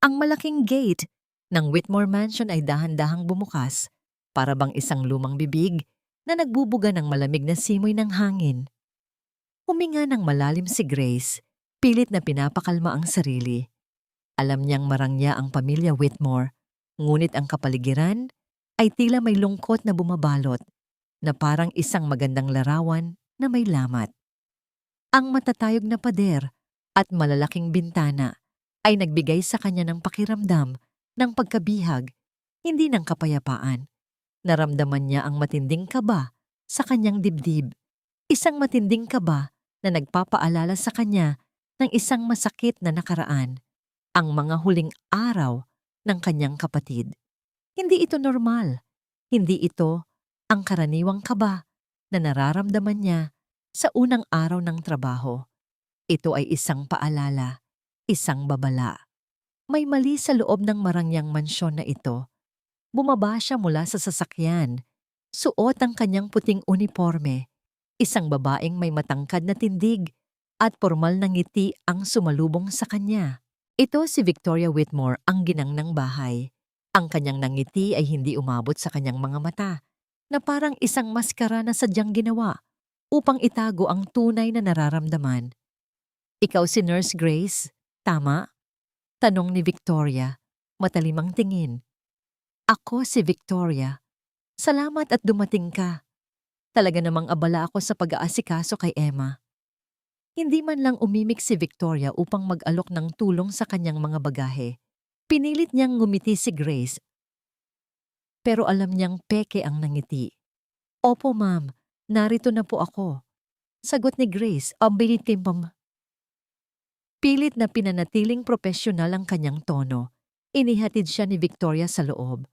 Ang malaking gate ng Whitmore Mansion ay dahan-dahang bumukas, para bang isang lumang bibig na nagbubuga ng malamig na simoy ng hangin. Huminga ng malalim si Grace, pilit na pinapakalma ang sarili. Alam niyang marangya ang pamilya Whitmore, ngunit ang kapaligiran ay tila may lungkot na bumabalot, na parang isang magandang larawan na may lamat. Ang matatayog na pader at malalaking bintana ay nagbigay sa kanya ng pakiramdam ng pagkabihag, hindi ng kapayapaan. Naramdaman niya ang matinding kaba sa kanyang dibdib, isang matinding kaba na nagpapaalala sa kanya ng isang masakit na nakaraan, ang mga huling araw ng kanyang kapatid. Hindi ito normal, hindi ito ang karaniwang kaba na nararamdaman niya sa unang araw ng trabaho. Ito ay isang paalala, isang babala. May mali sa loob ng marangyang mansyon na ito. Bumaba siya mula sa sasakyan. Suot ang kanyang puting uniforme. Isang babaeng may matangkad na tindig at pormal na ngiti ang sumalubong sa kanya. Ito si Victoria Whitmore, ang ginang ng bahay. Ang kanyang nangiti ay hindi umabot sa kanyang mga mata, na parang isang maskara na sadyang ginawa upang itago ang tunay na nararamdaman. Ikaw si Nurse Grace, tama? Tanong ni Victoria, matalimang tingin. Ako si Victoria. Salamat at dumating ka. Talaga namang abala ako sa pag-aasikaso kay Emma. Hindi man lang umimik si Victoria upang mag-alok ng tulong sa kanyang mga bagahe. Pinilit niyang ngumiti si Grace, pero alam niyang peke ang nangiti. Opo ma'am, narito na po ako. Sagot ni Grace, ma'am. Pilit na pinanatiling propesyonal ang kanyang tono. Inihatid siya ni Victoria sa loob.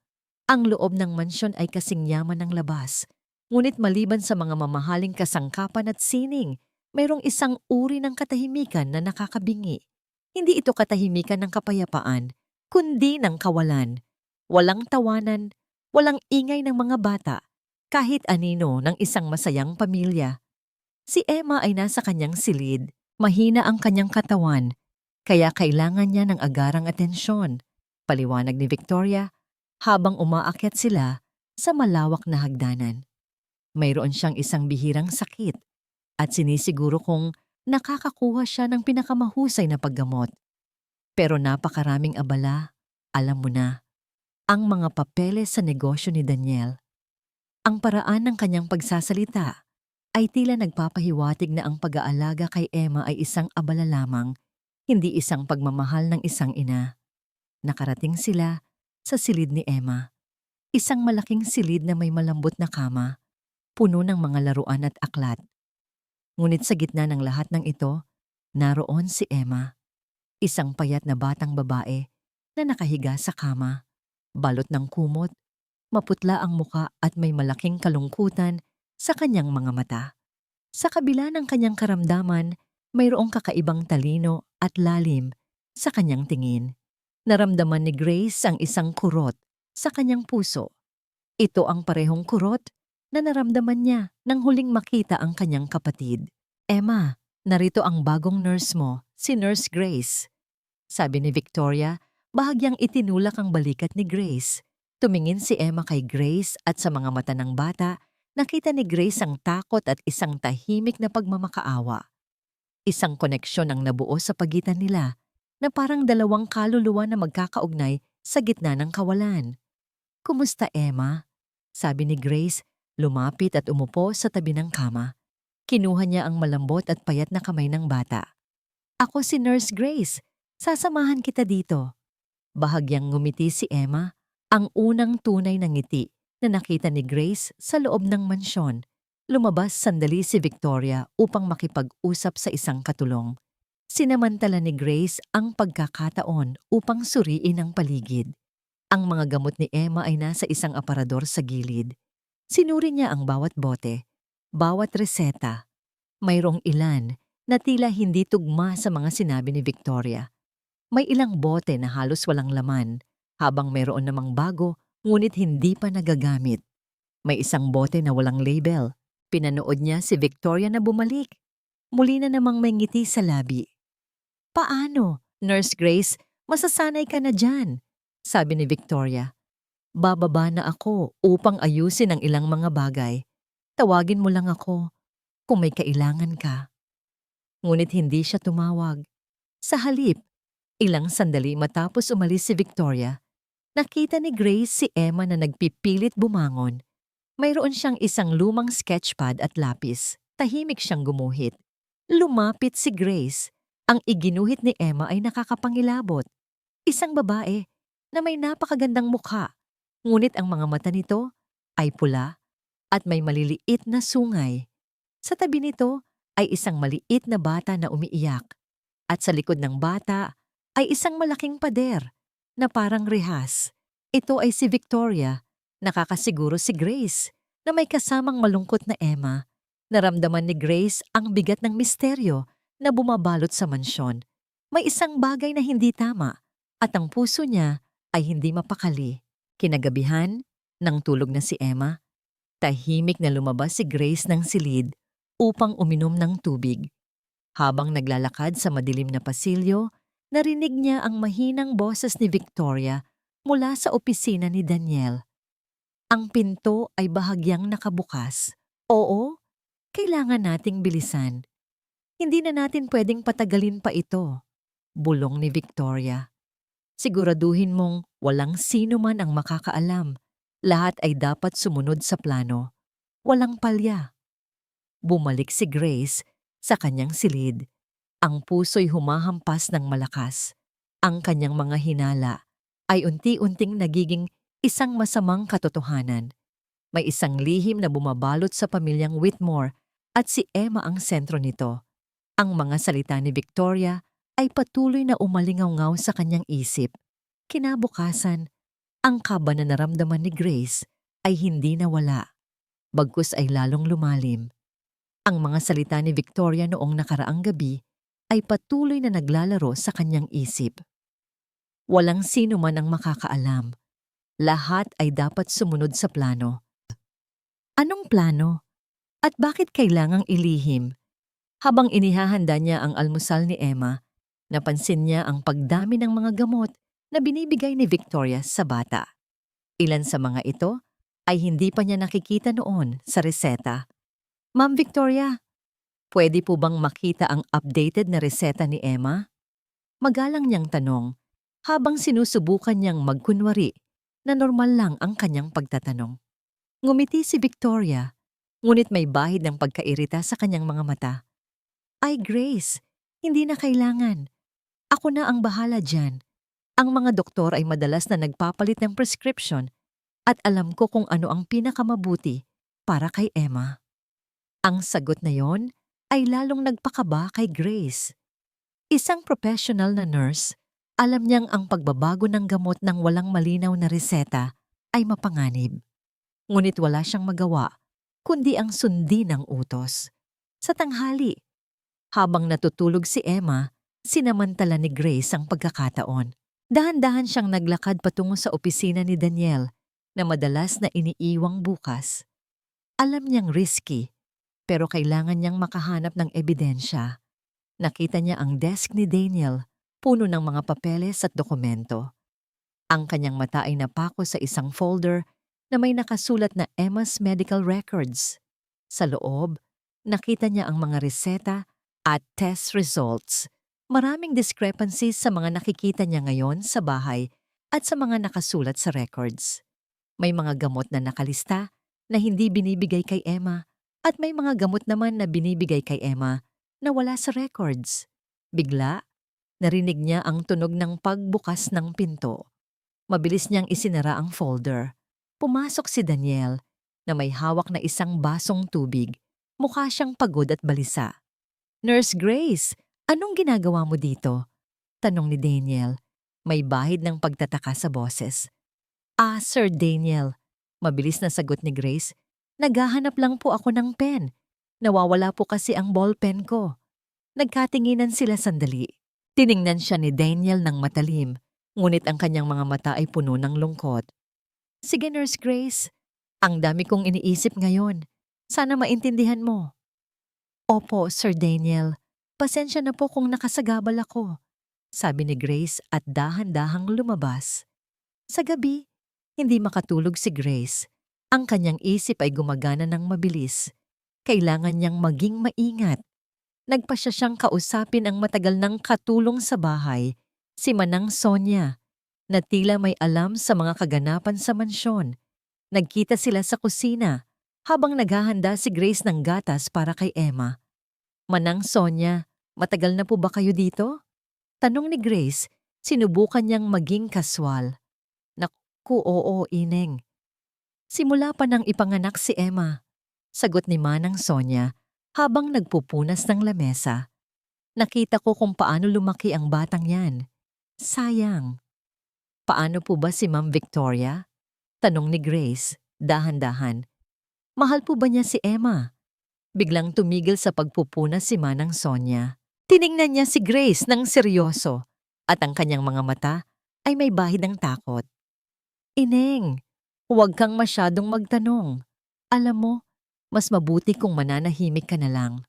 Ang loob ng mansyon ay kasing yaman ng labas. Ngunit maliban sa mga mamahaling kasangkapan at sining, mayroong isang uri ng katahimikan na nakakabingi. Hindi ito katahimikan ng kapayapaan, kundi ng kawalan. Walang tawanan, walang ingay ng mga bata, kahit anino ng isang masayang pamilya. Si Emma ay nasa kanyang silid, mahina ang kanyang katawan, kaya kailangan niya ng agarang atensyon. Paliwanag ni Victoria habang umaakyat sila sa malawak na hagdanan. Mayroon siyang isang bihirang sakit at sinisiguro kong nakakakuha siya ng pinakamahusay na paggamot. Pero napakaraming abala, alam mo na, ang mga papeles sa negosyo ni Daniel. Ang paraan ng kanyang pagsasalita ay tila nagpapahiwatig na ang pag-aalaga kay Emma ay isang abala lamang, hindi isang pagmamahal ng isang ina. Nakarating sila sa silid ni Emma. Isang malaking silid na may malambot na kama, puno ng mga laruan at aklat. Ngunit sa gitna ng lahat ng ito, naroon si Emma. Isang payat na batang babae na nakahiga sa kama, balot ng kumot, maputla ang muka at may malaking kalungkutan sa kanyang mga mata. Sa kabila ng kanyang karamdaman, mayroong kakaibang talino at lalim sa kanyang tingin. Naramdaman ni Grace ang isang kurot sa kanyang puso. Ito ang parehong kurot na naramdaman niya nang huling makita ang kanyang kapatid. Emma, narito ang bagong nurse mo, si Nurse Grace. Sabi ni Victoria, bahagyang itinulak ang balikat ni Grace. Tumingin si Emma kay Grace at sa mga mata ng bata, nakita ni Grace ang takot at isang tahimik na pagmamakaawa. Isang koneksyon ang nabuo sa pagitan nila, na parang dalawang kaluluwa na magkakaugnay sa gitna ng kawalan. Kumusta, Emma? Sabi ni Grace, lumapit at umupo sa tabi ng kama. Kinuha niya ang malambot at payat na kamay ng bata. Ako si Nurse Grace. Sasamahan kita dito. Bahagyang ngumiti si Emma, ang unang tunay na ngiti na nakita ni Grace sa loob ng mansyon. Lumabas sandali si Victoria upang makipag-usap sa isang katulong. Sinamantala ni Grace ang pagkakataon upang suriin ang paligid. Ang mga gamot ni Emma ay nasa isang aparador sa gilid. Sinuri niya ang bawat bote, bawat reseta. Mayroong ilan na tila hindi tugma sa mga sinabi ni Victoria. May ilang bote na halos walang laman, habang mayroon namang bago ngunit hindi pa nagagamit. May isang bote na walang label. Pinanood niya si Victoria na bumalik. Muli na namang may ngiti sa labi. Paano, Nurse Grace? Masasanay ka na dyan, sabi ni Victoria. Bababa na ako upang ayusin ang ilang mga bagay. Tawagin mo lang ako kung may kailangan ka. Ngunit hindi siya tumawag. Sa halip, ilang sandali matapos umalis si Victoria, nakita ni Grace si Emma na nagpipilit bumangon. Mayroon siyang isang lumang sketchpad at lapis. Tahimik siyang gumuhit. Lumapit si Grace. Ang iginuhit ni Emma ay nakakapangilabot. Isang babae na may napakagandang mukha. Ngunit ang mga mata nito ay pula at may maliliit na sungay. Sa tabi nito ay isang maliit na bata na umiiyak. At sa likod ng bata ay isang malaking pader na parang rehas. Ito ay si Victoria. Nakakasiguro si Grace na may kasamang malungkot na Emma. Naramdaman ni Grace ang bigat ng misteryo na bumabalot sa mansyon. May isang bagay na hindi tama at ang puso niya ay hindi mapakali. Kinagabihan, nang tulog na si Emma, tahimik na lumabas si Grace ng silid upang uminom ng tubig. Habang naglalakad sa madilim na pasilyo, narinig niya ang mahinang boses ni Victoria mula sa opisina ni Daniel. Ang pinto ay bahagyang nakabukas. Oo, kailangan nating bilisan. Hindi na natin pwedeng patagalin pa ito, bulong ni Victoria. Siguraduhin mong walang sino man ang makakaalam. Lahat ay dapat sumunod sa plano. Walang palya. Bumalik si Grace sa kanyang silid. Ang puso'y humahampas ng malakas. Ang kanyang mga hinala ay unti-unting nagiging isang masamang katotohanan. May isang lihim na bumabalot sa pamilyang Whitmore at si Emma ang sentro nito. Ang mga salita ni Victoria ay patuloy na umalingaw-ngaw sa kanyang isip. Kinabukasan, ang kaba na naramdaman ni Grace ay hindi nawala. Bagkus ay lalong lumalim. Ang mga salita ni Victoria noong nakaraang gabi ay patuloy na naglalaro sa kanyang isip. Walang sino man ang makakaalam. Lahat ay dapat sumunod sa plano. Anong plano? At bakit kailangang ilihim? Habang inihahanda niya ang almusal ni Emma, napansin niya ang pagdami ng mga gamot na binibigay ni Victoria sa bata. Ilan sa mga ito ay hindi pa niya nakikita noon sa reseta. Ma'am Victoria, pwede po bang makita ang updated na reseta ni Emma? Magalang niyang tanong habang sinusubukan niyang magkunwari na normal lang ang kanyang pagtatanong. Ngumiti si Victoria, ngunit may bahid ng pagkairita sa kanyang mga mata. Ay Grace, hindi na kailangan. Ako na ang bahala dyan. Ang mga doktor ay madalas na nagpapalit ng prescription at alam ko kung ano ang pinakamabuti para kay Emma. Ang sagot na yon ay lalong nagpakaba kay Grace. Isang professional na nurse, alam niyang ang pagbabago ng gamot ng walang malinaw na reseta ay mapanganib. Ngunit wala siyang magawa, kundi ang sundin ang utos. Sa tanghali, habang natutulog si Emma, sinamantala ni Grace ang pagkakataon. Dahan-dahan siyang naglakad patungo sa opisina ni Daniel na madalas na iniiwang bukas. Alam niyang risky, pero kailangan niyang makahanap ng ebidensya. Nakita niya ang desk ni Daniel, puno ng mga papeles at dokumento. Ang kanyang mata ay napako sa isang folder na may nakasulat na Emma's medical records. Sa loob, nakita niya ang mga reseta at test results. Maraming discrepancies sa mga nakikita niya ngayon sa bahay at sa mga nakasulat sa records. May mga gamot na nakalista na hindi binibigay kay Emma at may mga gamot naman na binibigay kay Emma na wala sa records. Bigla, narinig niya ang tunog ng pagbukas ng pinto. Mabilis niyang isinara ang folder. Pumasok si Daniel na may hawak na isang basong tubig. Mukha siyang pagod at balisa. Nurse Grace, anong ginagawa mo dito? Tanong ni Daniel. May bahid ng pagtataka sa boses. Sir Daniel, mabilis na sagot ni Grace. Naghahanap lang po ako ng pen. Nawawala po kasi ang ballpen ko. Nagkatinginan sila sandali. Tiningnan siya ni Daniel ng matalim, ngunit ang kanyang mga mata ay puno ng lungkot. Sige Nurse Grace, ang dami kong iniisip ngayon. Sana maintindihan mo. Opo, Sir Daniel. Pasensya na po kung nakasagabal ako. sabi ni Grace at dahan-dahang lumabas. Sa gabi, hindi makatulog si Grace. Ang kanyang isip ay gumagana ng mabilis. Kailangan niyang maging maingat. Nagpasya siyang kausapin ang matagal ng katulong sa bahay, si Manang Sonia, na tila may alam sa mga kaganapan sa mansyon. Nagkita sila sa kusina habang naghahanda si Grace ng gatas para kay Emma. Manang Sonia, matagal na po ba kayo dito? Tanong ni Grace, sinubukan niyang maging kaswal. Naku, oo, Ineng. Simula pa nang ipanganak si Emma, sagot ni Manang Sonia habang nagpupunas ng lamesa. Nakita ko kung paano lumaki ang batang yan. Sayang. Paano po ba si Ma'am Victoria? Tanong ni Grace, dahan-dahan. Mahal po ba niya si Emma? Biglang tumigil sa pagpupunas si Manang Sonia. Tiningnan niya si Grace ng seryoso at ang kanyang mga mata ay may bahid ng takot. Ineng, huwag kang masyadong magtanong. Alam mo, mas mabuti kung mananahimik ka na lang.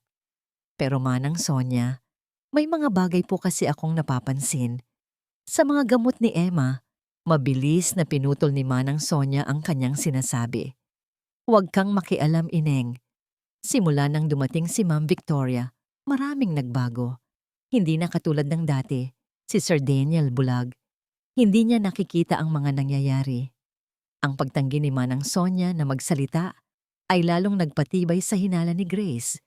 Pero Manang Sonia, may mga bagay po kasi akong napapansin. Sa mga gamot ni Emma, mabilis na pinutol ni Manang Sonia ang kanyang sinasabi. Huwag kang makialam, Ineng. Simula nang dumating si Ma'am Victoria, maraming nagbago. Hindi na katulad ng dati, si Sir Daniel bulag. Hindi niya nakikita ang mga nangyayari. Ang pagtanggi ni Manang Sonia na magsalita ay lalong nagpatibay sa hinala ni Grace.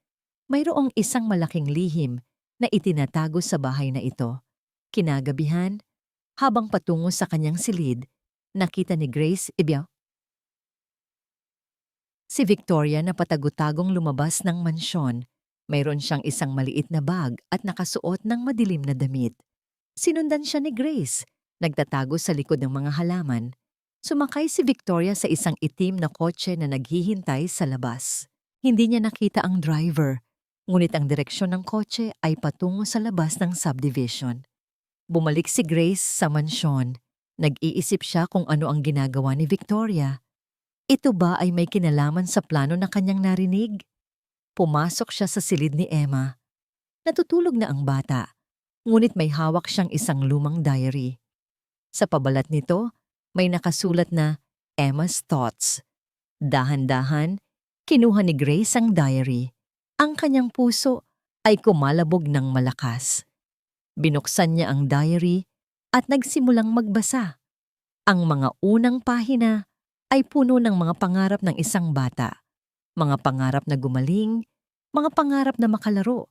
Mayroong isang malaking lihim na itinatago sa bahay na ito. Kinagabihan, habang patungo sa kanyang silid, nakita ni Grace si Victoria na patagutagong lumabas ng mansyon. Mayroon siyang isang maliit na bag at nakasuot ng madilim na damit. Sinundan siya ni Grace, nagtatago sa likod ng mga halaman. Sumakay si Victoria sa isang itim na kotse na naghihintay sa labas. Hindi niya nakita ang driver, ngunit ang direksyon ng kotse ay patungo sa labas ng subdivision. Bumalik si Grace sa mansyon. Nag-iisip siya kung ano ang ginagawa ni Victoria. Ito ba ay may kinalaman sa plano na kanyang narinig? Pumasok siya sa silid ni Emma. Natutulog na ang bata, ngunit may hawak siyang isang lumang diary. Sa pabalat nito, may nakasulat na Emma's Thoughts. Dahan-dahan, kinuha ni Grace ang diary. Ang kanyang puso ay kumalabog ng malakas. Binuksan niya ang diary at nagsimulang magbasa. Ang mga unang pahina ay puno ng mga pangarap ng isang bata. Mga pangarap na gumaling, mga pangarap na makalaro.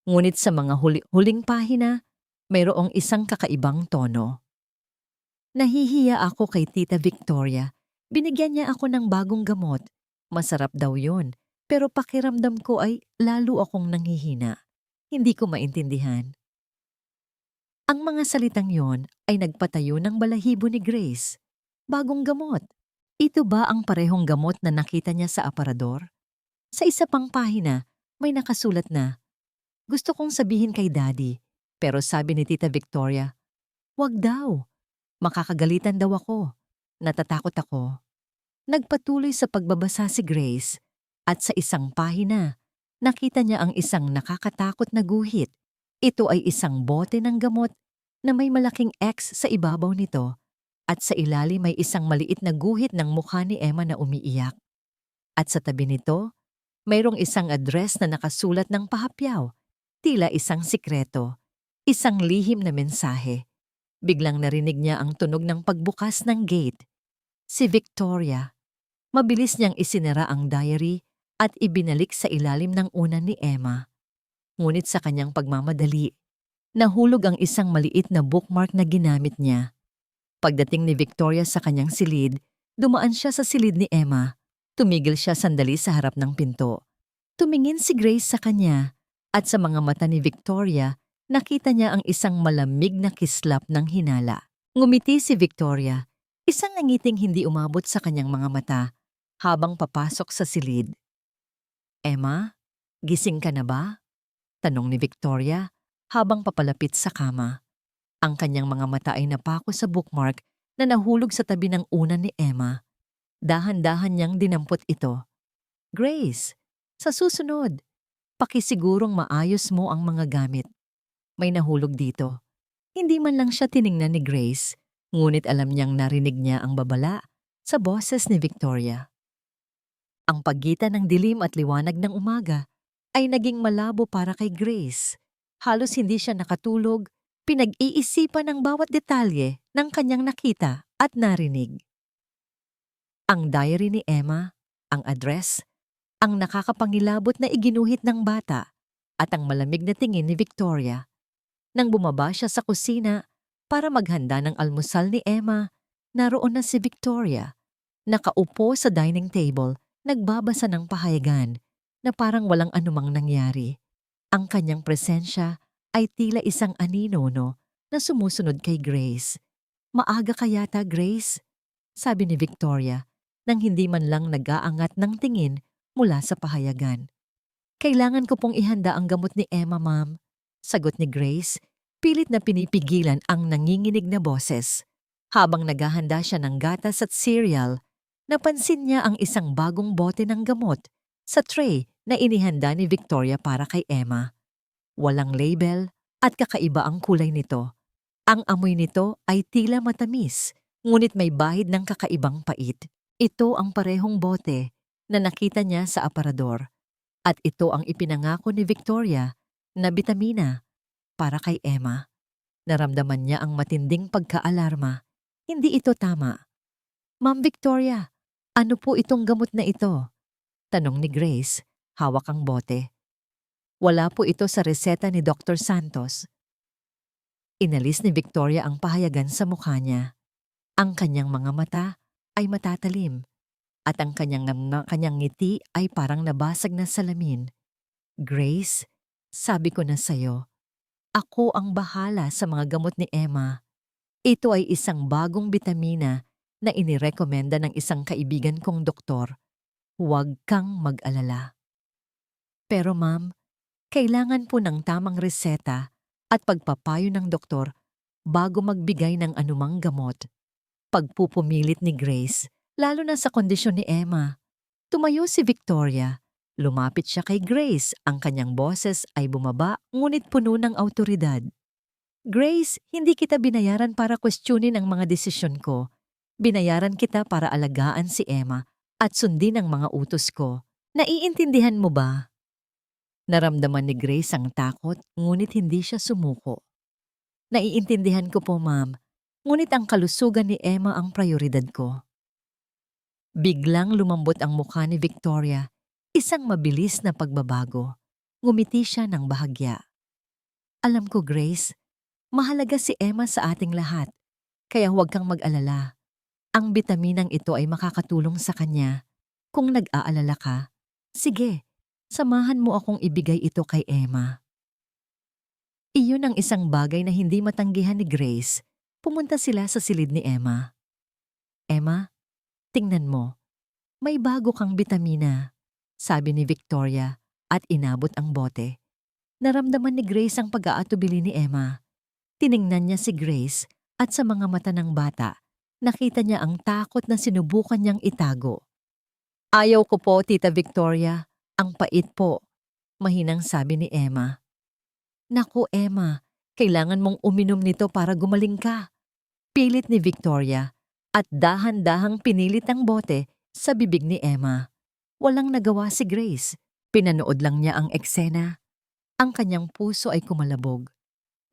Ngunit sa mga huling pahina, mayroong isang kakaibang tono. Nahihiya ako kay Tita Victoria. Binigyan niya ako ng bagong gamot. Masarap daw yun, pero pakiramdam ko ay lalo akong nanghihina. Hindi ko maintindihan. Ang mga salitang yon ay nagpatayo ng balahibo ni Grace. Bagong gamot. Ito ba ang parehong gamot na nakita niya sa aparador? Sa isa pang pahina, may nakasulat na, gusto kong sabihin kay Daddy, pero sabi ni Tita Victoria, wag daw. Makakagalitan daw ako. Natatakot ako. Nagpatuloy sa pagbabasa si Grace at sa isang pahina, nakita niya ang isang nakakatakot na guhit. Ito ay isang bote ng gamot na may malaking X sa ibabaw nito at sa ilalim may isang maliit na guhit ng mukha ni Emma na umiiyak. At sa tabi nito, mayroong isang address na nakasulat ng pahapyaw, tila isang sikreto, isang lihim na mensahe. Biglang narinig niya ang tunog ng pagbukas ng gate. Si Victoria. Mabilis niyang isinara ang diary at ibinalik sa ilalim ng unan ni Emma. Ngunit sa kanyang pagmamadali, nahulog ang isang maliit na bookmark na ginamit niya. Pagdating ni Victoria sa kanyang silid, dumaan siya sa silid ni Emma. Tumigil siya sandali sa harap ng pinto. Tumingin si Grace sa kanya at sa mga mata ni Victoria, nakita niya ang isang malamig na kislap ng hinala. Ngumiti si Victoria, isang ngiting hindi umabot sa kanyang mga mata habang papasok sa silid. Emma, gising ka na ba? Tanong ni Victoria habang papalapit sa kama. Ang kanyang mga mata ay napako sa bookmark na nahulog sa tabi ng unan ni Emma. Dahan-dahan niyang dinampot ito. Grace, sa susunod, pakisigurong maayos mo ang mga gamit. May nahulog dito. Hindi man lang siya tiningnan ni Grace, ngunit alam niyang narinig niya ang babala sa boses ni Victoria. Ang pagitan ng dilim at liwanag ng umaga ay naging malabo para kay Grace. Halos hindi siya nakatulog, pinag-iisipan ang bawat detalye ng kanyang nakita at narinig. Ang diary ni Emma, ang address, ang nakakapangilabot na iginuhit ng bata, at ang malamig na tingin ni Victoria. Nang bumaba siya sa kusina para maghanda ng almusal ni Emma, naroon na si Victoria. Nakaupo sa dining table, nagbabasa ng pahayagan na parang walang anumang nangyari. Ang kanyang presensya ay tila isang aninono na sumusunod kay Grace. "Maaga ka yata, Grace?" sabi ni Victoria nang hindi man lang nag-aangat ng tingin mula sa pahayagan. "Kailangan ko pong ihanda ang gamot ni Emma, ma'am," sagot ni Grace, pilit na pinipigilan ang nanginginig na boses. Habang naghahanda siya ng gatas at cereal, napansin niya ang isang bagong bote ng gamot sa tray na inihanda ni Victoria para kay Emma. Walang label at kakaiba ang kulay nito. Ang amoy nito ay tila matamis, ngunit may bahid ng kakaibang pait. Ito ang parehong bote na nakita niya sa aparador. At ito ang ipinangako ni Victoria na bitamina para kay Emma. Naramdaman niya ang matinding pagkaalarma. Hindi ito tama. "Ma'am Victoria, ano po itong gamot na ito?" tanong ni Grace, hawak ang bote. "Wala po ito sa reseta ni Dr. Santos." Inalis ni Victoria ang pahayagan sa mukha niya. Ang kanyang mga mata ay matatalim at ang kanyang ngiti ay parang nabasag na salamin. "Grace, sabi ko na sa'yo, ako ang bahala sa mga gamot ni Emma. Ito ay isang bagong bitamina na inirekomenda ng isang kaibigan kong doktor. Huwag kang mag-alala." "Pero ma'am, kailangan po ng tamang reseta at pagpapayo ng doktor bago magbigay ng anumang gamot." Pagpupumilit ni Grace, lalo na sa kondisyon ni Emma. Tumayo si Victoria. Lumapit siya kay Grace. Ang kanyang boses ay bumaba, ngunit puno ng awtoridad. "Grace, hindi kita binayaran para kwestiyonin ang mga desisyon ko. Binayaran kita para alagaan si Emma at sundin ang mga utos ko. Naiintindihan mo ba?" Naramdaman ni Grace ang takot, ngunit hindi siya sumuko. "Naiintindihan ko po, ma'am. Ngunit ang kalusugan ni Emma ang prioridad ko." Biglang lumambot ang mukha ni Victoria, isang mabilis na pagbabago. Ngumiti siya ng bahagya. "Alam ko, Grace, mahalaga si Emma sa ating lahat, kaya huwag kang mag-alala. Ang bitaminang ito ay makakatulong sa kanya. Kung nag-aalala ka, sige, samahan mo akong ibigay ito kay Emma." Iyon ang isang bagay na hindi matanggihan ni Grace. Pumunta sila sa silid ni Emma. "Emma, tingnan mo. May bago kang bitamina," sabi ni Victoria at inabot ang bote. Naramdaman ni Grace ang pag-aatubili ni Emma. Tiningnan niya si Grace at sa mga mata ng bata, nakita niya ang takot na sinubukan niyang itago. "Ayaw ko po, Tita Victoria. Ang pait po," mahinang sabi ni Emma. "Naku, Emma, kailangan mong uminom nito para gumaling ka," pilit ni Victoria at dahan-dahang pinilit ang bote sa bibig ni Emma. Walang nagawa si Grace. Pinanood lang niya ang eksena. Ang kanyang puso ay kumalabog.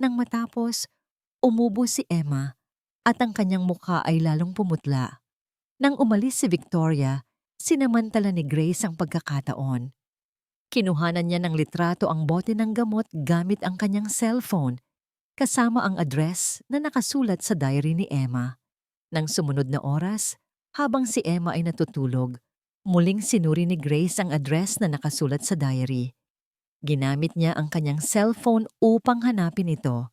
Nang matapos, umubo si Emma at ang kanyang mukha ay lalong pumutla. Nang umalis si Victoria, sinamantala ni Grace ang pagkakataon. Kinuhanan niya ng litrato ang bote ng gamot gamit ang kanyang cellphone, kasama ang address na nakasulat sa diary ni Emma. Nang sumunod na oras, habang si Emma ay natutulog, muling sinuri ni Grace ang address na nakasulat sa diary. Ginamit niya ang kanyang cellphone upang hanapin ito.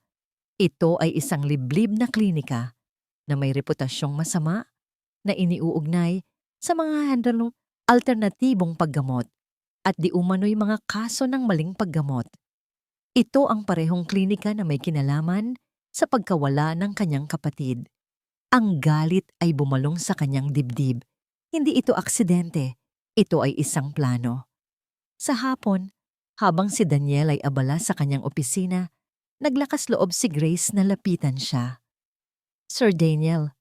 Ito ay isang liblib na klinika na may reputasyong masama na iniuugnay sa mga alternatibong paggamot at di umano'y mga kaso ng maling paggamot. Ito ang parehong klinika na may kinalaman sa pagkawala ng kanyang kapatid. Ang galit ay bumalong sa kanyang dibdib. Hindi ito aksidente, ito ay isang plano. Sa hapon, habang si Daniel ay abala sa kanyang opisina, Naglakas loob si Grace na lapitan siya. Sir Daniel,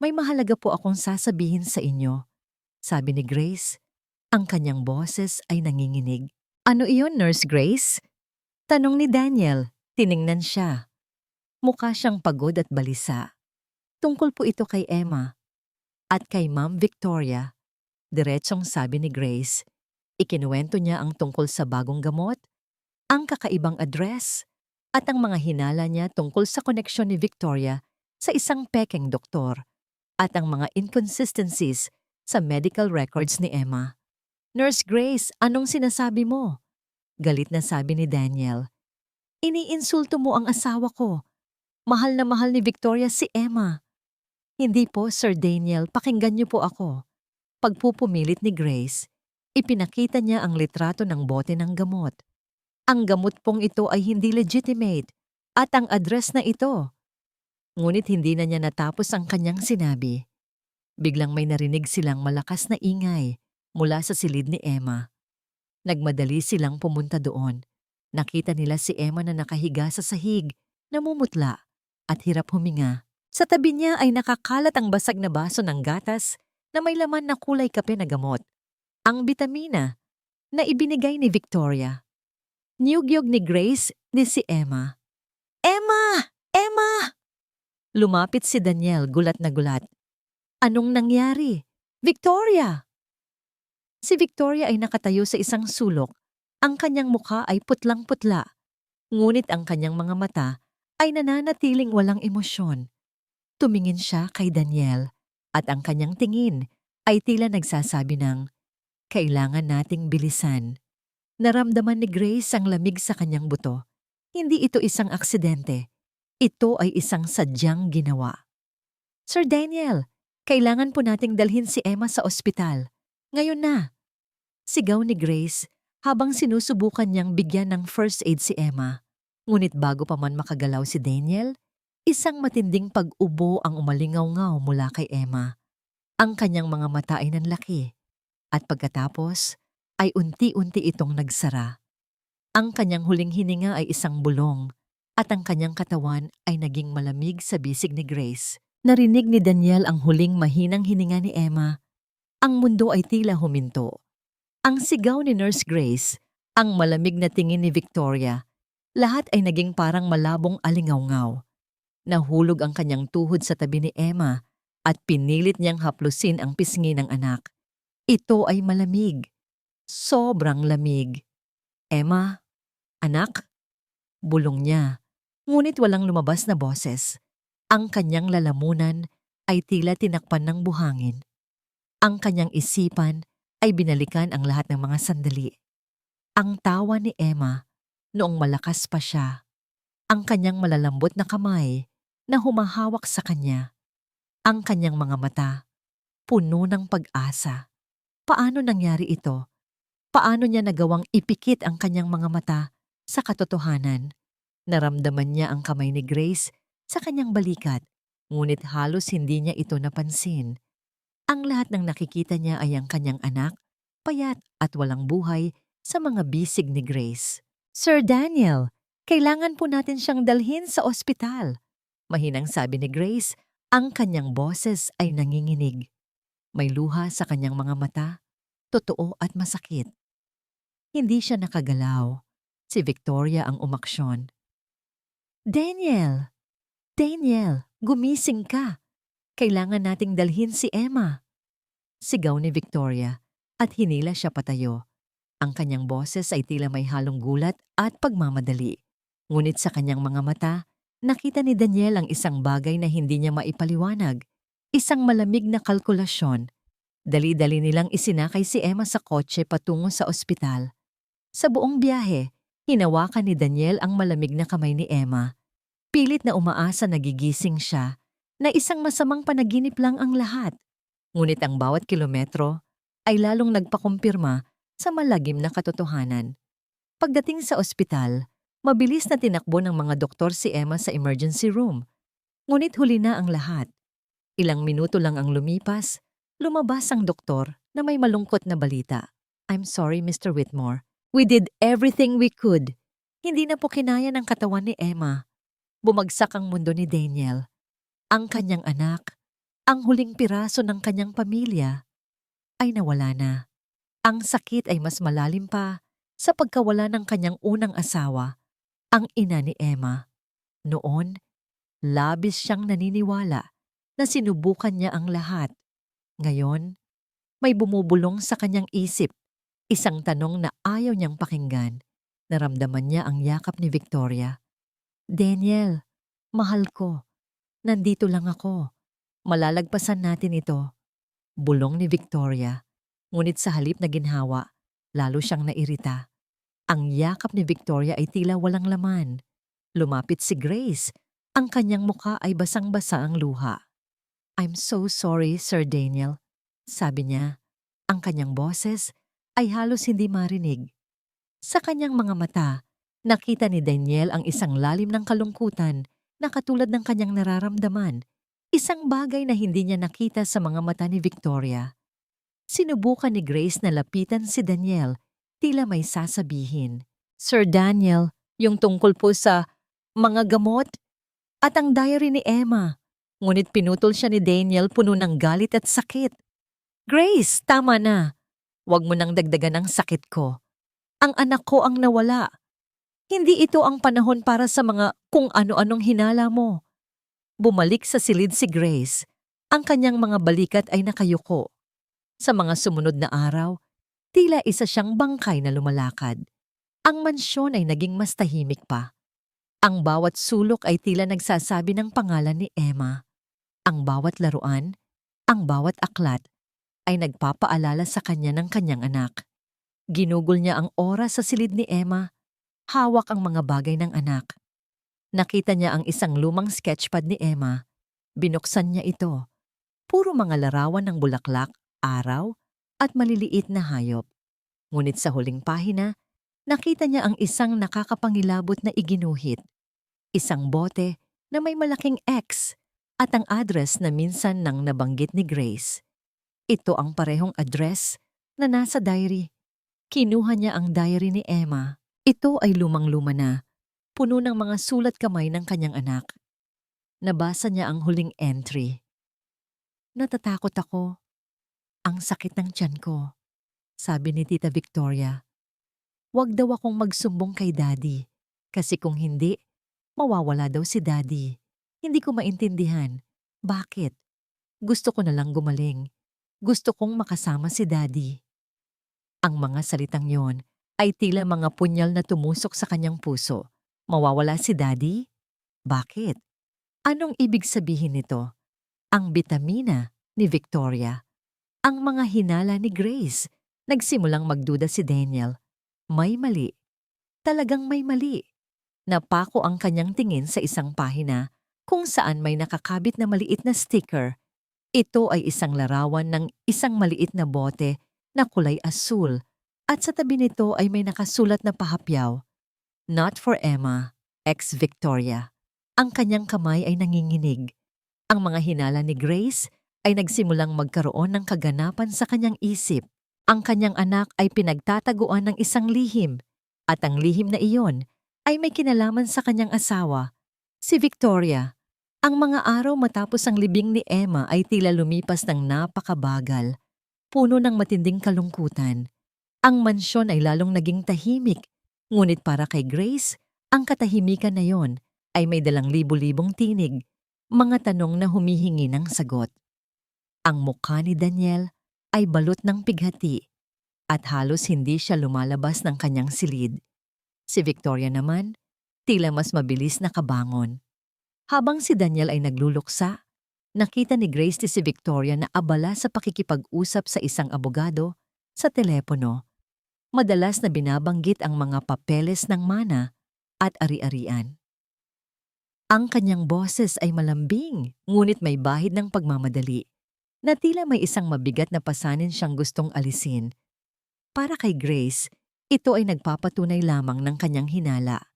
may mahalaga po akong sasabihin sa inyo, sabi ni Grace. Ang kanyang boses ay nanginginig. Ano iyon, Nurse Grace? Tanong ni Daniel. Tiningnan siya. Mukha siyang pagod at balisa. Tungkol po ito kay Emma. At kay Ma'am Victoria. Diretsong sabi ni Grace. Ikinuwento niya ang tungkol sa bagong gamot, ang kakaibang address, at ang mga hinala niya tungkol sa koneksyon ni Victoria sa isang pekeng doktor at ang mga inconsistencies sa medical records ni Emma. Nurse Grace, anong sinasabi mo? Galit na sabi ni Daniel. Iniinsulto mo ang asawa ko. Mahal na mahal ni Victoria si Emma. Hindi po, Sir Daniel, pakinggan niyo po ako. Pagpupumilit ni Grace, ipinakita niya ang litrato ng bote ng gamot. Ang gamot pong ito ay hindi legitimate at ang address na ito. Ngunit hindi na niya natapos ang kanyang sinabi. Biglang may narinig silang malakas na ingay mula sa silid ni Emma. Nagmadali silang pumunta doon. Nakita nila si Emma na nakahiga sa sahig, namumutla at hirap huminga. Sa tabi niya ay nakakalat ang basag na baso ng gatas na may laman na kulay kape na gamot. Ang bitamina na ibinigay ni Victoria. Niyugyog ni Grace ni si Emma. Emma! Emma! Lumapit si Daniel gulat na gulat. Anong nangyari? Victoria! Si Victoria ay nakatayo sa isang sulok. Ang kanyang mukha ay putlang-putla. Ngunit ang kanyang mga mata ay nananatiling walang emosyon. Tumingin siya kay Daniel at ang kanyang tingin ay tila nagsasabi ng, kailangan nating bilisan. Naramdaman ni Grace ang lamig sa kanyang buto. Hindi ito isang aksidente. Ito ay isang sadyang ginawa. Sir Daniel, kailangan po nating dalhin si Emma sa ospital. Ngayon na. Sigaw ni Grace habang sinusubukan niyang bigyan ng first aid si Emma. Ngunit bago pa man makagalaw si Daniel, isang matinding pag-ubo ang umalingaw-ngaw mula kay Emma. Ang kanyang mga mata ay nanlaki at pagkatapos ay unti-unti itong nagsara. Ang kanyang huling hininga ay isang bulong at ang kanyang katawan ay naging malamig sa bisig ni Grace. Narinig ni Daniel ang huling mahinang hininga ni Emma. Ang mundo ay tila huminto. Ang sigaw ni Nurse Grace, ang malamig na tingin ni Victoria, lahat ay naging parang malabong alingaw-ngaw. Nahulog ang kanyang tuhod sa tabi ni Emma at pinilit niyang haplusin ang pisngi ng anak. Ito ay malamig. Sobrang lamig. Emma, anak? Bulong niya, ngunit walang lumabas na boses. Ang kanyang lalamunan ay tila tinakpan ng buhangin. Ang kanyang isipan ay binalikan ang lahat ng mga sandali. Ang tawa ni Emma noong malakas pa siya. Ang kanyang malalambot na kamay na humahawak sa kanya. Ang kanyang mga mata, puno ng pag-asa. Paano nangyari ito? Paano niya nagawang ipikit ang kanyang mga mata sa katotohanan? Naramdaman niya ang kamay ni Grace sa kanyang balikat, ngunit halos hindi niya ito napansin. Ang lahat ng nakikita niya ay ang kanyang anak, payat at walang buhay sa mga bisig ni Grace. Sir Daniel, kailangan po natin siyang dalhin sa ospital. Mahinang sabi ni Grace, ang kanyang boses ay nanginginig. May luha sa kanyang mga mata, totoo at masakit. Hindi siya nakagalaw. Si Victoria ang umaksyon. Daniel! Daniel, gumising ka. Kailangan nating dalhin si Emma. Sigaw ni Victoria at hinila siya patayo. Ang kanyang boses ay tila may halong gulat at pagmamadali. Ngunit sa kanyang mga mata, nakita ni Daniel ang isang bagay na hindi niya maipaliwanag. Isang malamig na kalkulasyon. Dali-dali nilang isinakay si Emma sa kotse patungo sa ospital. Sa buong biyahe, hinawakan ni Daniel ang malamig na kamay ni Emma. Pilit na umaasa nagigising siya na isang masamang panaginip lang ang lahat. Ngunit ang bawat kilometro ay lalong nagpakumpirma sa malagim na katotohanan. Pagdating sa ospital, mabilis na tinakbo ng mga doktor si Emma sa emergency room. Ngunit huli na ang lahat. Ilang minuto lang ang lumipas, lumabas ang doktor na may malungkot na balita. I'm sorry, Mr. Whitmore. We did everything we could. Hindi na po kinaya ng katawan ni Emma. Bumagsak ang mundo ni Daniel, ang kanyang anak, ang huling piraso ng kanyang pamilya, ay nawala na. Ang sakit ay mas malalim pa sa pagkawala ng kanyang unang asawa, ang ina ni Emma. Noon, labis siyang naniniwala na sinubukan niya ang lahat. Ngayon, may bumubulong sa kanyang isip, isang tanong na ayaw niyang pakinggan. Naramdaman niya ang yakap ni Victoria. Daniel, mahal ko. Nandito lang ako. Malalagpasan natin ito. Bulong ni Victoria. Ngunit sa halip na ginhawa, lalo siyang nairita. Ang yakap ni Victoria ay tila walang laman. Lumapit si Grace. Ang kanyang muka ay basang-basa ang luha. I'm so sorry, Sir Daniel. Sabi niya. Ang kanyang boses ay halos hindi marinig. Sa kanyang mga mata, nakita ni Daniel ang isang lalim ng kalungkutan na katulad ng kanyang nararamdaman, isang bagay na hindi niya nakita sa mga mata ni Victoria. Sinubukan ni Grace na lapitan si Daniel, tila may sasabihin. Sir Daniel, yung tungkol po sa mga gamot at ang diary ni Emma. Ngunit pinutol siya ni Daniel puno ng galit at sakit. Grace, tama na. Huwag mo nang dagdagan ang sakit ko. Ang anak ko ang nawala. Hindi ito ang panahon para sa mga kung ano-anong hinala mo. Bumalik sa silid si Grace. Ang kanyang mga balikat ay nakayuko. Sa mga sumunod na araw, tila isa siyang bangkay na lumalakad. Ang mansyon ay naging mas tahimik pa. Ang bawat sulok ay tila nagsasabi ng pangalan ni Emma. Ang bawat laruan, ang bawat aklat, ay nagpapaalala sa kanya ng kanyang anak. Ginugol niya ang oras sa silid ni Emma. Hawak ang mga bagay ng anak. Nakita niya ang isang lumang sketchpad ni Emma. Binuksan niya ito. Puro mga larawan ng bulaklak, araw, at maliliit na hayop. Ngunit sa huling pahina, nakita niya ang isang nakakapangilabot na iginuhit. Isang bote na may malaking X at ang address na minsan nang nabanggit ni Grace. Ito ang parehong address na nasa diary. Kinuha niya ang diary ni Emma. Ito ay lumang-luma na, puno ng mga sulat kamay ng kanyang anak. Nabasa niya ang huling entry. Natatakot ako. Ang sakit ng tiyan ko, sabi ni Tita Victoria. Huwag daw akong magsumbong kay Daddy, kasi kung hindi, mawawala daw si Daddy. Hindi ko maintindihan. Bakit? Gusto ko na lang gumaling. Gusto kong makasama si Daddy. Ang mga salitang yon ay tila mga punyal na tumusok sa kanyang puso. Mawawala si Daddy? Bakit? Anong ibig sabihin nito? Ang bitamina ni Victoria. Ang mga hinala ni Grace. Nagsimulang magduda si Daniel. May mali. Talagang may mali. Napako ang kanyang tingin sa isang pahina kung saan may nakakabit na maliit na sticker. Ito ay isang larawan ng isang maliit na bote na kulay asul. At sa tabi nito ay may nakasulat na pahapyaw. Not for Emma, ex-Victoria. Ang kanyang kamay ay nanginginig. Ang mga hinala ni Grace ay nagsimulang magkaroon ng kaganapan sa kanyang isip. Ang kanyang anak ay pinagtataguan ng isang lihim. At ang lihim na iyon ay may kinalaman sa kanyang asawa, si Victoria. Ang mga araw matapos ang libing ni Emma ay tila lumipas ng napakabagal. Puno ng matinding kalungkutan. Ang mansyon ay lalong naging tahimik, ngunit para kay Grace, ang katahimikan na yon ay may dalang libu-libong tinig, mga tanong na humihingi ng sagot. Ang mukha ni Daniel ay balot ng pighati at halos hindi siya lumalabas ng kanyang silid. Si Victoria naman, tila mas mabilis nakabangon. Habang si Daniel ay nagluluksa, nakita ni Grace si Victoria na abala sa pakikipag-usap sa isang abogado sa telepono. Madalas na binabanggit ang mga papeles ng mana at ari-arian. Ang kanyang boses ay malambing, ngunit may bahid ng pagmamadali, na tila may isang mabigat na pasanin siyang gustong alisin. Para kay Grace, ito ay nagpapatunay lamang ng kanyang hinala.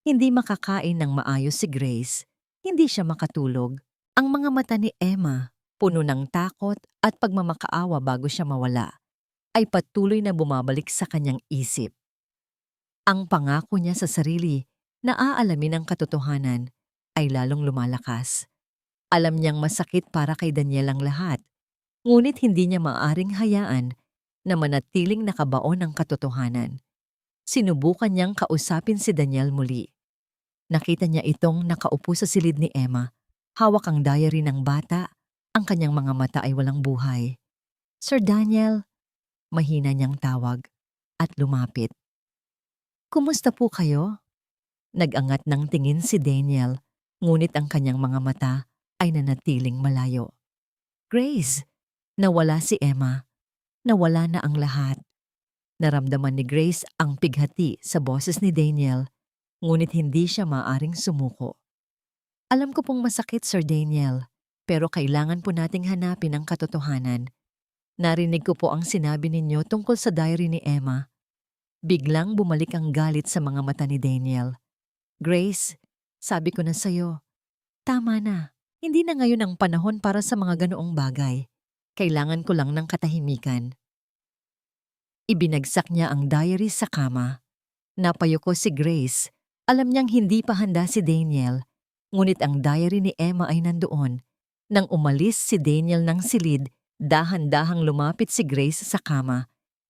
Hindi makakain ng maayos si Grace, hindi siya makatulog. Ang mga mata ni Emma, puno ng takot at pagmamakaawa bago siya mawala, ay patuloy na bumabalik sa kanyang isip. Ang pangako niya sa sarili na aalamin ang katotohanan ay lalong lumalakas. Alam niyang masakit para kay Daniel ang lahat, ngunit hindi niya maaaring hayaan na manatiling nakabaon ang katotohanan. Sinubukan niyang kausapin si Daniel muli. Nakita niya itong nakaupo sa silid ni Emma, hawak ang diary ng bata, ang kanyang mga mata ay walang buhay. Sir Daniel, mahina niyang tawag at lumapit. Kumusta po kayo? Nag-angat ng tingin si Daniel, ngunit ang kanyang mga mata ay nanatiling malayo. Grace, nawala si Emma. Nawala na ang lahat. Naramdaman ni Grace ang pighati sa boses ni Daniel, ngunit hindi siya maaring sumuko. Alam ko pong masakit, Sir Daniel, pero kailangan po nating hanapin ang katotohanan. Narinig ko po ang sinabi ninyo tungkol sa diary ni Emma. Biglang bumalik ang galit sa mga mata ni Daniel. Grace, sabi ko na sa'yo, tama na. Hindi na ngayon ang panahon para sa mga ganoong bagay. Kailangan ko lang ng katahimikan. Ibinagsak niya ang diary sa kama. Napayuko si Grace. Alam niyang hindi pa handa si Daniel. Ngunit ang diary ni Emma ay nandoon. Nang umalis si Daniel ng silid, dahan-dahang lumapit si Grace sa kama.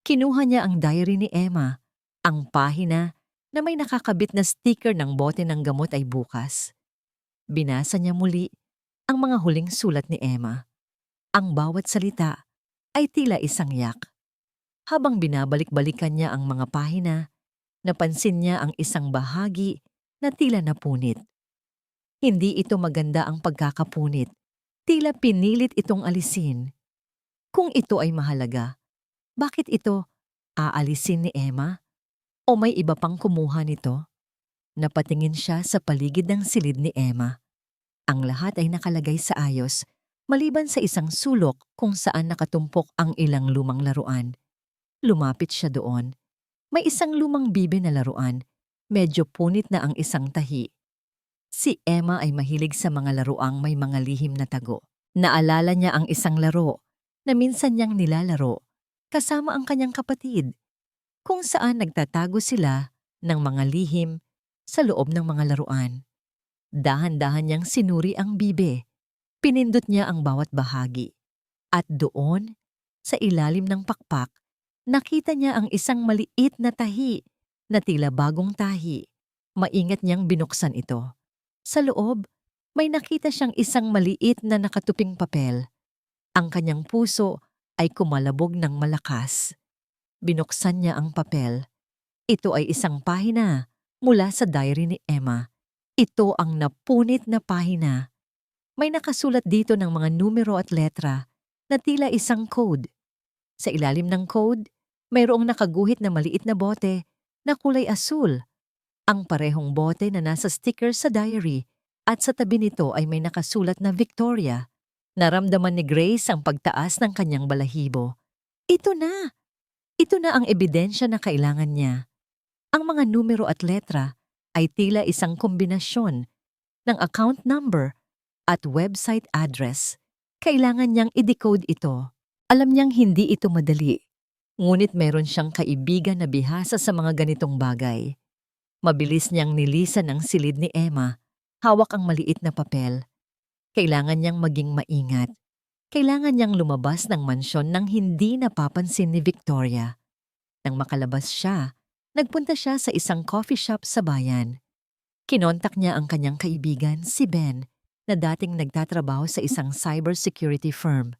Kinuha niya ang diary ni Emma. Ang pahina na may nakakabit na sticker ng bote ng gamot ay bukas. Binasa niya muli ang mga huling sulat ni Emma. Ang bawat salita ay tila isang yak. Habang binabalik-balikan niya ang mga pahina, napansin niya ang isang bahagi na tila napunit. Hindi ito maganda ang pagkakapunit. Tila pinilit itong alisin. Kung ito ay mahalaga, bakit ito aalisin ni Emma? O may iba pang kumuha nito? Napatingin siya sa paligid ng silid ni Emma. Ang lahat ay nakalagay sa ayos, maliban sa isang sulok kung saan nakatumpok ang ilang lumang laruan. Lumapit siya doon. May isang lumang bibe na laruan. Medyo punit na ang isang tahi. Si Emma ay mahilig sa mga laruang may mga lihim na tago. Naalala niya ang isang laro na minsan niyang nilalaro kasama ang kanyang kapatid, kung saan nagtatago sila ng mga lihim sa loob ng mga laruan. Dahan-dahan niyang sinuri ang bibe. Pinindot niya ang bawat bahagi. At doon, sa ilalim ng pakpak, nakita niya ang isang maliit na tahi na tila bagong tahi. Maingat niyang binuksan ito. Sa loob, may nakita siyang isang maliit na nakatuping papel. Ang kanyang puso ay kumalabog ng malakas. Binuksan niya ang papel. Ito ay isang pahina mula sa diary ni Emma. Ito ang napunit na pahina. May nakasulat dito ng mga numero at letra na tila isang code. Sa ilalim ng code, mayroong nakaguhit na maliit na bote na kulay asul. Ang parehong bote na nasa sticker sa diary at sa tabi nito ay may nakasulat na Victoria. Naramdaman ni Grace ang pagtaas ng kanyang balahibo. Ito na! Ito na ang ebidensya na kailangan niya. Ang mga numero at letra ay tila isang kombinasyon ng account number at website address. Kailangan niyang i-decode ito. Alam niyang hindi ito madali. Ngunit meron siyang kaibigan na bihasa sa mga ganitong bagay. Mabilis niyang nilisan ang silid ni Emma. Hawak ang maliit na papel. Kailangan niyang maging maingat. Kailangan niyang lumabas ng mansyon nang hindi napapansin ni Victoria. Nang makalabas siya, nagpunta siya sa isang coffee shop sa bayan. Kinontak niya ang kanyang kaibigan, si Ben, na dating nagtatrabaho sa isang cybersecurity firm.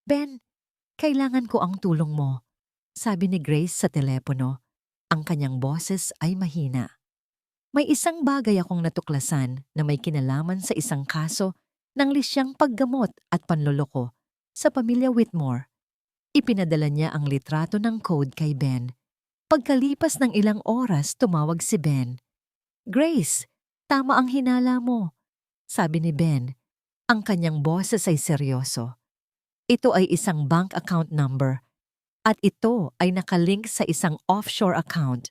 Ben, kailangan ko ang tulong mo, sabi ni Grace sa telepono. Ang kanyang boses ay mahina. May isang bagay akong natuklasan na may kinalaman sa isang kaso ng lisyang paggamot at panloloko sa pamilya Whitmore. Ipinadala niya ang litrato ng code kay Ben. Pagkalipas ng ilang oras, tumawag si Ben. Grace, tama ang hinala mo, sabi ni Ben. Ang kanyang boses ay seryoso. Ito ay isang bank account number at ito ay nakalink sa isang offshore account.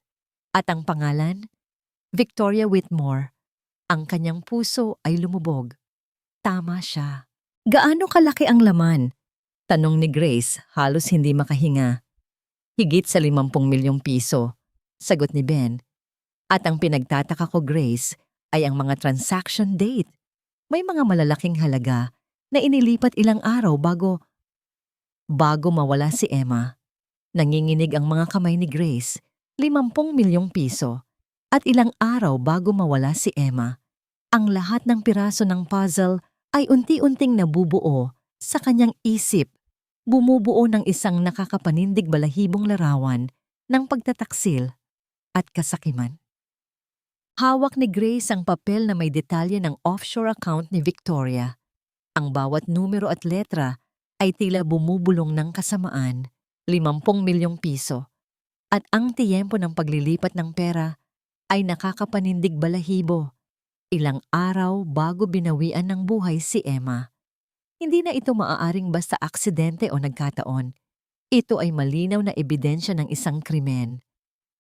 At ang pangalan? Victoria Whitmore. Ang kanyang puso ay lumubog. Tama siya. Gaano kalaki ang laman? Tanong ni Grace, halos hindi makahinga. Higit sa 50 milyong piso, sagot ni Ben. At ang pinagtataka ko, Grace, ay ang mga transaction date. May mga malalaking halaga na inilipat ilang araw bago mawala si Emma. Nanginginig ang mga kamay ni Grace, 50 milyong piso. At ilang araw bago mawala si Emma. Ang lahat ng piraso ng puzzle ay unti-unting nabubuo sa kanyang isip. Bumubuo ng isang nakakapanindig balahibong larawan ng pagtataksil at kasakiman. Hawak ni Grace ang papel na may detalye ng offshore account ni Victoria. Ang bawat numero at letra ay tila bumubulong ng kasamaan, 50 milyong piso. At ang tiyempo ng paglilipat ng pera ay nakakapanindig balahibo. Ilang araw bago binawian ng buhay si Emma. Hindi na ito maaaring basta aksidente o nagkataon. Ito ay malinaw na ebidensya ng isang krimen.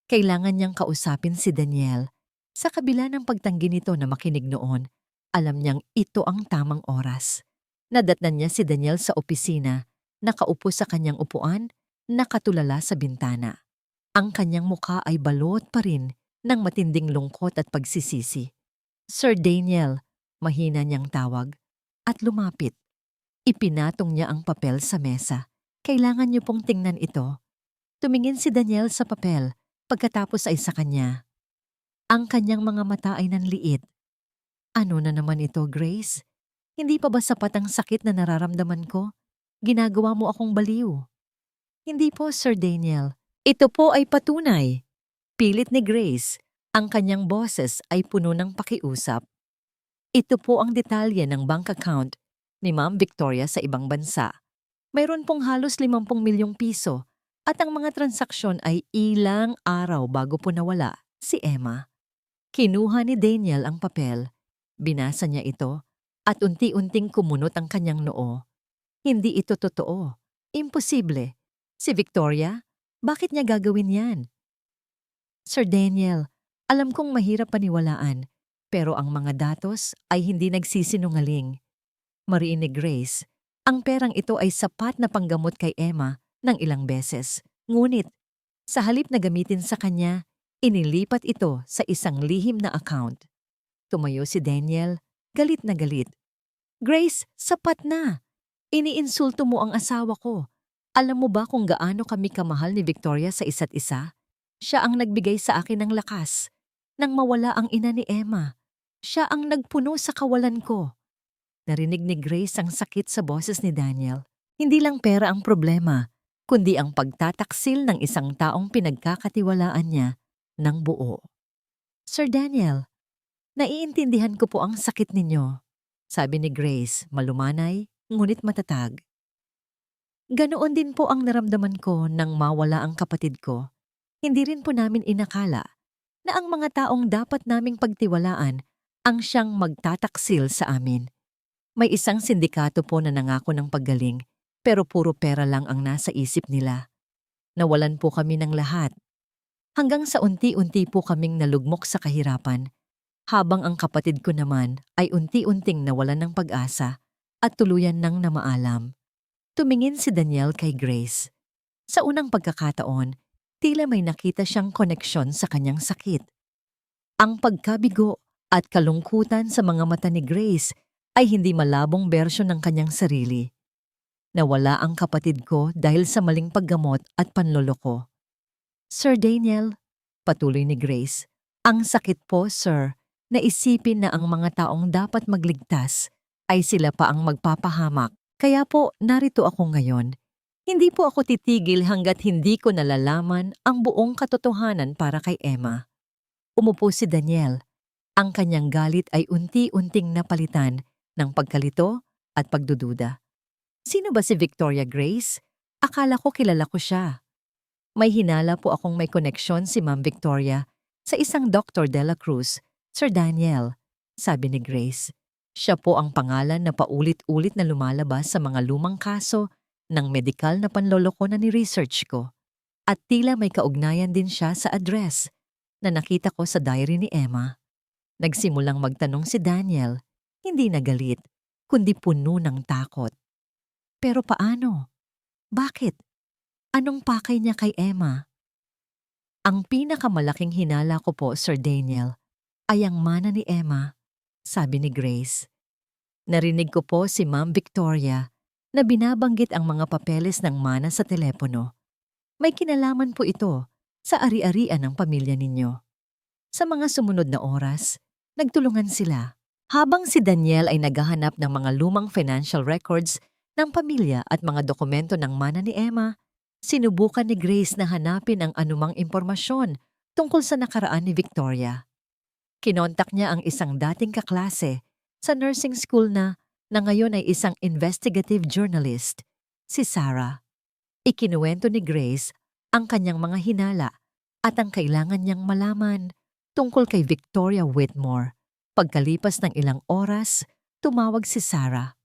Kailangan niyang kausapin si Daniel. Sa kabila ng pagtanggi nito na makinig noon, alam niyang ito ang tamang oras. Nadatnan niya si Daniel sa opisina, nakaupo sa kanyang upuan, nakatulala sa bintana. Ang kanyang mukha ay balot pa rin ng matinding lungkot at pagsisisi. Sir Daniel, mahina niyang tawag, at lumapit. Ipinatong niya ang papel sa mesa. Kailangan niyo pong tingnan ito. Tumingin si Daniel sa papel, pagkatapos ay sa kanya. Ang kanyang mga mata ay nanliit. Ano na naman ito, Grace? Hindi pa ba sapat ang sakit na nararamdaman ko? Ginagawa mo akong baliw. Hindi po, Sir Daniel. Ito po ay patunay. Pilit ni Grace. Ang kanyang boses ay puno ng pakiusap. Ito po ang detalye ng bank account ni Ma'am Victoria sa ibang bansa. Mayroon pong halos 50 milyong piso at ang mga transaksyon ay ilang araw bago po nawala si Emma. Kinuha ni Daniel ang papel. Binasa niya ito at unti-unting kumunot ang kanyang noo. Hindi ito totoo. Imposible. Si Victoria? Bakit niya gagawin yan? Sir Daniel, alam kong mahirap paniwalaan, pero ang mga datos ay hindi nagsisinungaling. Mariin ni Grace, ang perang ito ay sapat na panggamot kay Emma ng ilang beses. Ngunit, sa halip na gamitin sa kanya, inilipat ito sa isang lihim na account. Tumayo si Daniel, galit na galit. Grace, sapat na! Iniinsulto mo ang asawa ko. Alam mo ba kung gaano kami kamahal ni Victoria sa isa't isa? Siya ang nagbigay sa akin ng lakas. Nang mawala ang ina ni Emma, siya ang nagpuno sa kawalan ko. Narinig ni Grace ang sakit sa boses ni Daniel. Hindi lang pera ang problema, kundi ang pagtataksil ng isang taong pinagkakatiwalaan niya ng buo. Sir Daniel, naiintindihan ko po ang sakit ninyo, sabi ni Grace, malumanay, ngunit matatag. Ganoon din po ang naramdaman ko nang mawala ang kapatid ko. Hindi rin po namin inakala na ang mga taong dapat naming pagtiwalaan ang siyang magtataksil sa amin. May isang sindikato po na nangako ng paggaling, pero puro pera lang ang nasa isip nila. Nawalan po kami ng lahat. Hanggang sa unti-unti po kaming nalugmok sa kahirapan, habang ang kapatid ko naman ay unti-unting nawalan ng pag-asa at tuluyan nang namaalam. Tumingin si Daniel kay Grace. Sa unang pagkakataon, tila may nakita siyang koneksyon sa kanyang sakit. Ang pagkabigo at kalungkutan sa mga mata ni Grace ay hindi malabong bersyon ng kanyang sarili. Nawala ang kapatid ko dahil sa maling paggamot at panloloko. Sir Daniel, patuloy ni Grace, ang sakit po, sir, na isipin na ang mga taong dapat magligtas ay sila pa ang magpapahamak. Kaya po, narito ako ngayon. Hindi po ako titigil hanggat hindi ko nalalaman ang buong katotohanan para kay Emma. Umupo si Daniel. Ang kanyang galit ay unti-unting napalitan ng pagkalito at pagdududa. Sino ba si Victoria Grace? Akala ko kilala ko siya. May hinala po akong may koneksyon si Ma'am Victoria sa isang Dr. Dela Cruz, Sir Daniel, sabi ni Grace. Siya po ang pangalan na paulit-ulit na lumalabas sa mga lumang kaso ng medikal na panloloko na ni-research ko. At tila may kaugnayan din siya sa address na nakita ko sa diary ni Emma. Nagsimulang magtanong si Daniel, hindi nagalit, kundi puno ng takot. Pero paano? Bakit? Anong pakay niya kay Emma? Ang pinakamalaking hinala ko po, Sir Daniel, ay ang mana ni Emma, sabi ni Grace. Narinig ko po si Ma'am Victoria na binabanggit ang mga papeles ng mana sa telepono. May kinalaman po ito sa ari-arian ng pamilya ninyo. Sa mga sumunod na oras, nagtulungan sila. Habang si Daniel ay naghahanap ng mga lumang financial records ng pamilya at mga dokumento ng mana ni Emma, sinubukan ni Grace na hanapin ang anumang impormasyon tungkol sa nakaraan ni Victoria. Kinontak niya ang isang dating kaklase sa nursing school na ngayon ay isang investigative journalist, si Sarah. Ikinuwento ni Grace ang kanyang mga hinala at ang kailangan niyang malaman tungkol kay Victoria Whitmore. Pagkalipas ng ilang oras, tumawag si Sarah.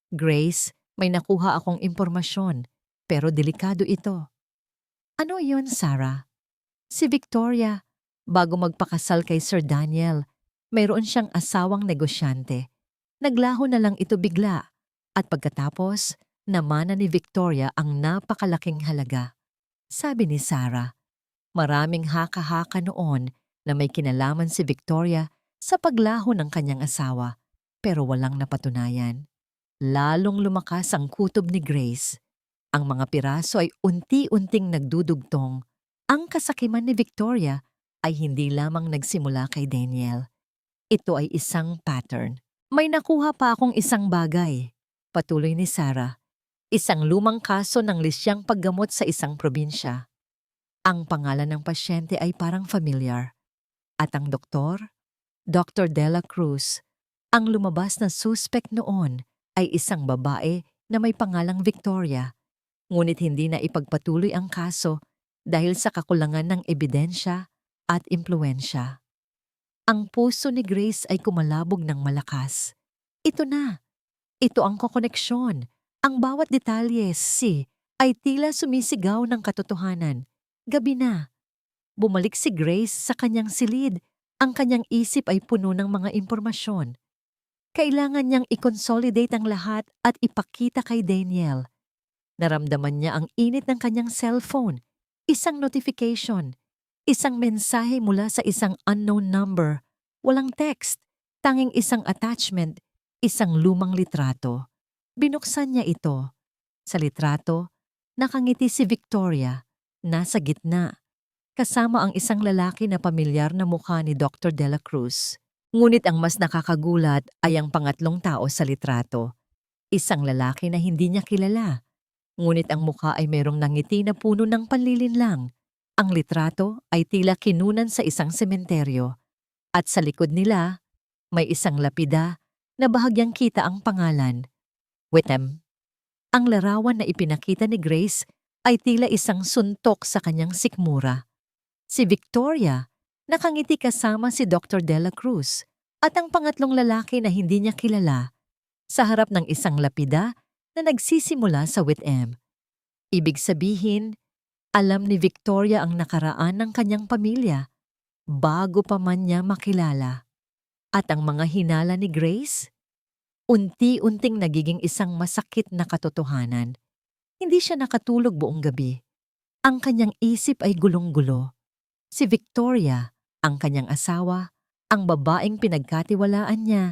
Grace, may nakuha akong impormasyon, pero delikado ito. Ano yun, Sarah? Si Victoria, bago magpakasal kay Sir Daniel, mayroon siyang asawang negosyante. Naglaho na lang ito bigla at pagkatapos, namana ni Victoria ang napakalaking halaga. Sabi ni Sarah, maraming haka-haka noon na may kinalaman si Victoria sa paglaho ng kanyang asawa, pero walang napatunayan. Lalong lumakas ang kutob ni Grace. Ang mga piraso ay unti-unting nagdudugtong. Ang kasakiman ni Victoria ay hindi lamang nagsimula kay Daniel. Ito ay isang pattern. May nakuha pa akong isang bagay, patuloy ni Sarah. Isang lumang kaso ng lisyang paggamot sa isang probinsya. Ang pangalan ng pasyente ay parang familiar. At ang doktor, Dr. Dela Cruz, ang lumabas na suspect noon ay isang babae na may pangalang Victoria, ngunit hindi na ipagpatuloy ang kaso dahil sa kakulangan ng ebidensya at impluensya. Ang puso ni Grace ay kumalabog ng malakas. Ito na. Ito ang kokoneksyon. Ang bawat detalye, ay tila sumisigaw ng katotohanan. Gabi na. Bumalik si Grace sa kanyang silid. Ang kanyang isip ay puno ng mga impormasyon. Kailangan niyang i-consolidate ang lahat at ipakita kay Daniel. Naramdaman niya ang init ng kanyang cellphone. Isang notification. Isang mensahe mula sa isang unknown number. Walang text. Tanging isang attachment. Isang lumang litrato. Binuksan niya ito. Sa litrato, nakangiti si Victoria. Nasa gitna. Kasama ang isang lalaki na pamilyar na mukha ni Dr. Dela Cruz. Ngunit ang mas nakakagulat ay ang pangatlong tao sa litrato. Isang lalaki na hindi niya kilala. Ngunit ang mukha ay mayroong nangiti na puno ng panlilinlang. Ang litrato ay tila kinunan sa isang sementeryo. At sa likod nila, may isang lapida na bahagyang kita ang pangalan. Whittem. Ang larawan na ipinakita ni Grace ay tila isang suntok sa kanyang sikmura. Si Victoria, nakangiti kasama si Dr. Dela Cruz at ang pangatlong lalaki na hindi niya kilala sa harap ng isang lapida na nagsisimula sa Whittem. Ibig sabihin, alam ni Victoria ang nakaraan ng kanyang pamilya bago pa man niya makilala. At ang mga hinala ni Grace, unti-unting nagiging isang masakit na katotohanan. Hindi siya nakatulog buong gabi. Ang kanyang isip ay gulong-gulo. Si Victoria, ang kanyang asawa, ang babaeng pinagkatiwalaan niya,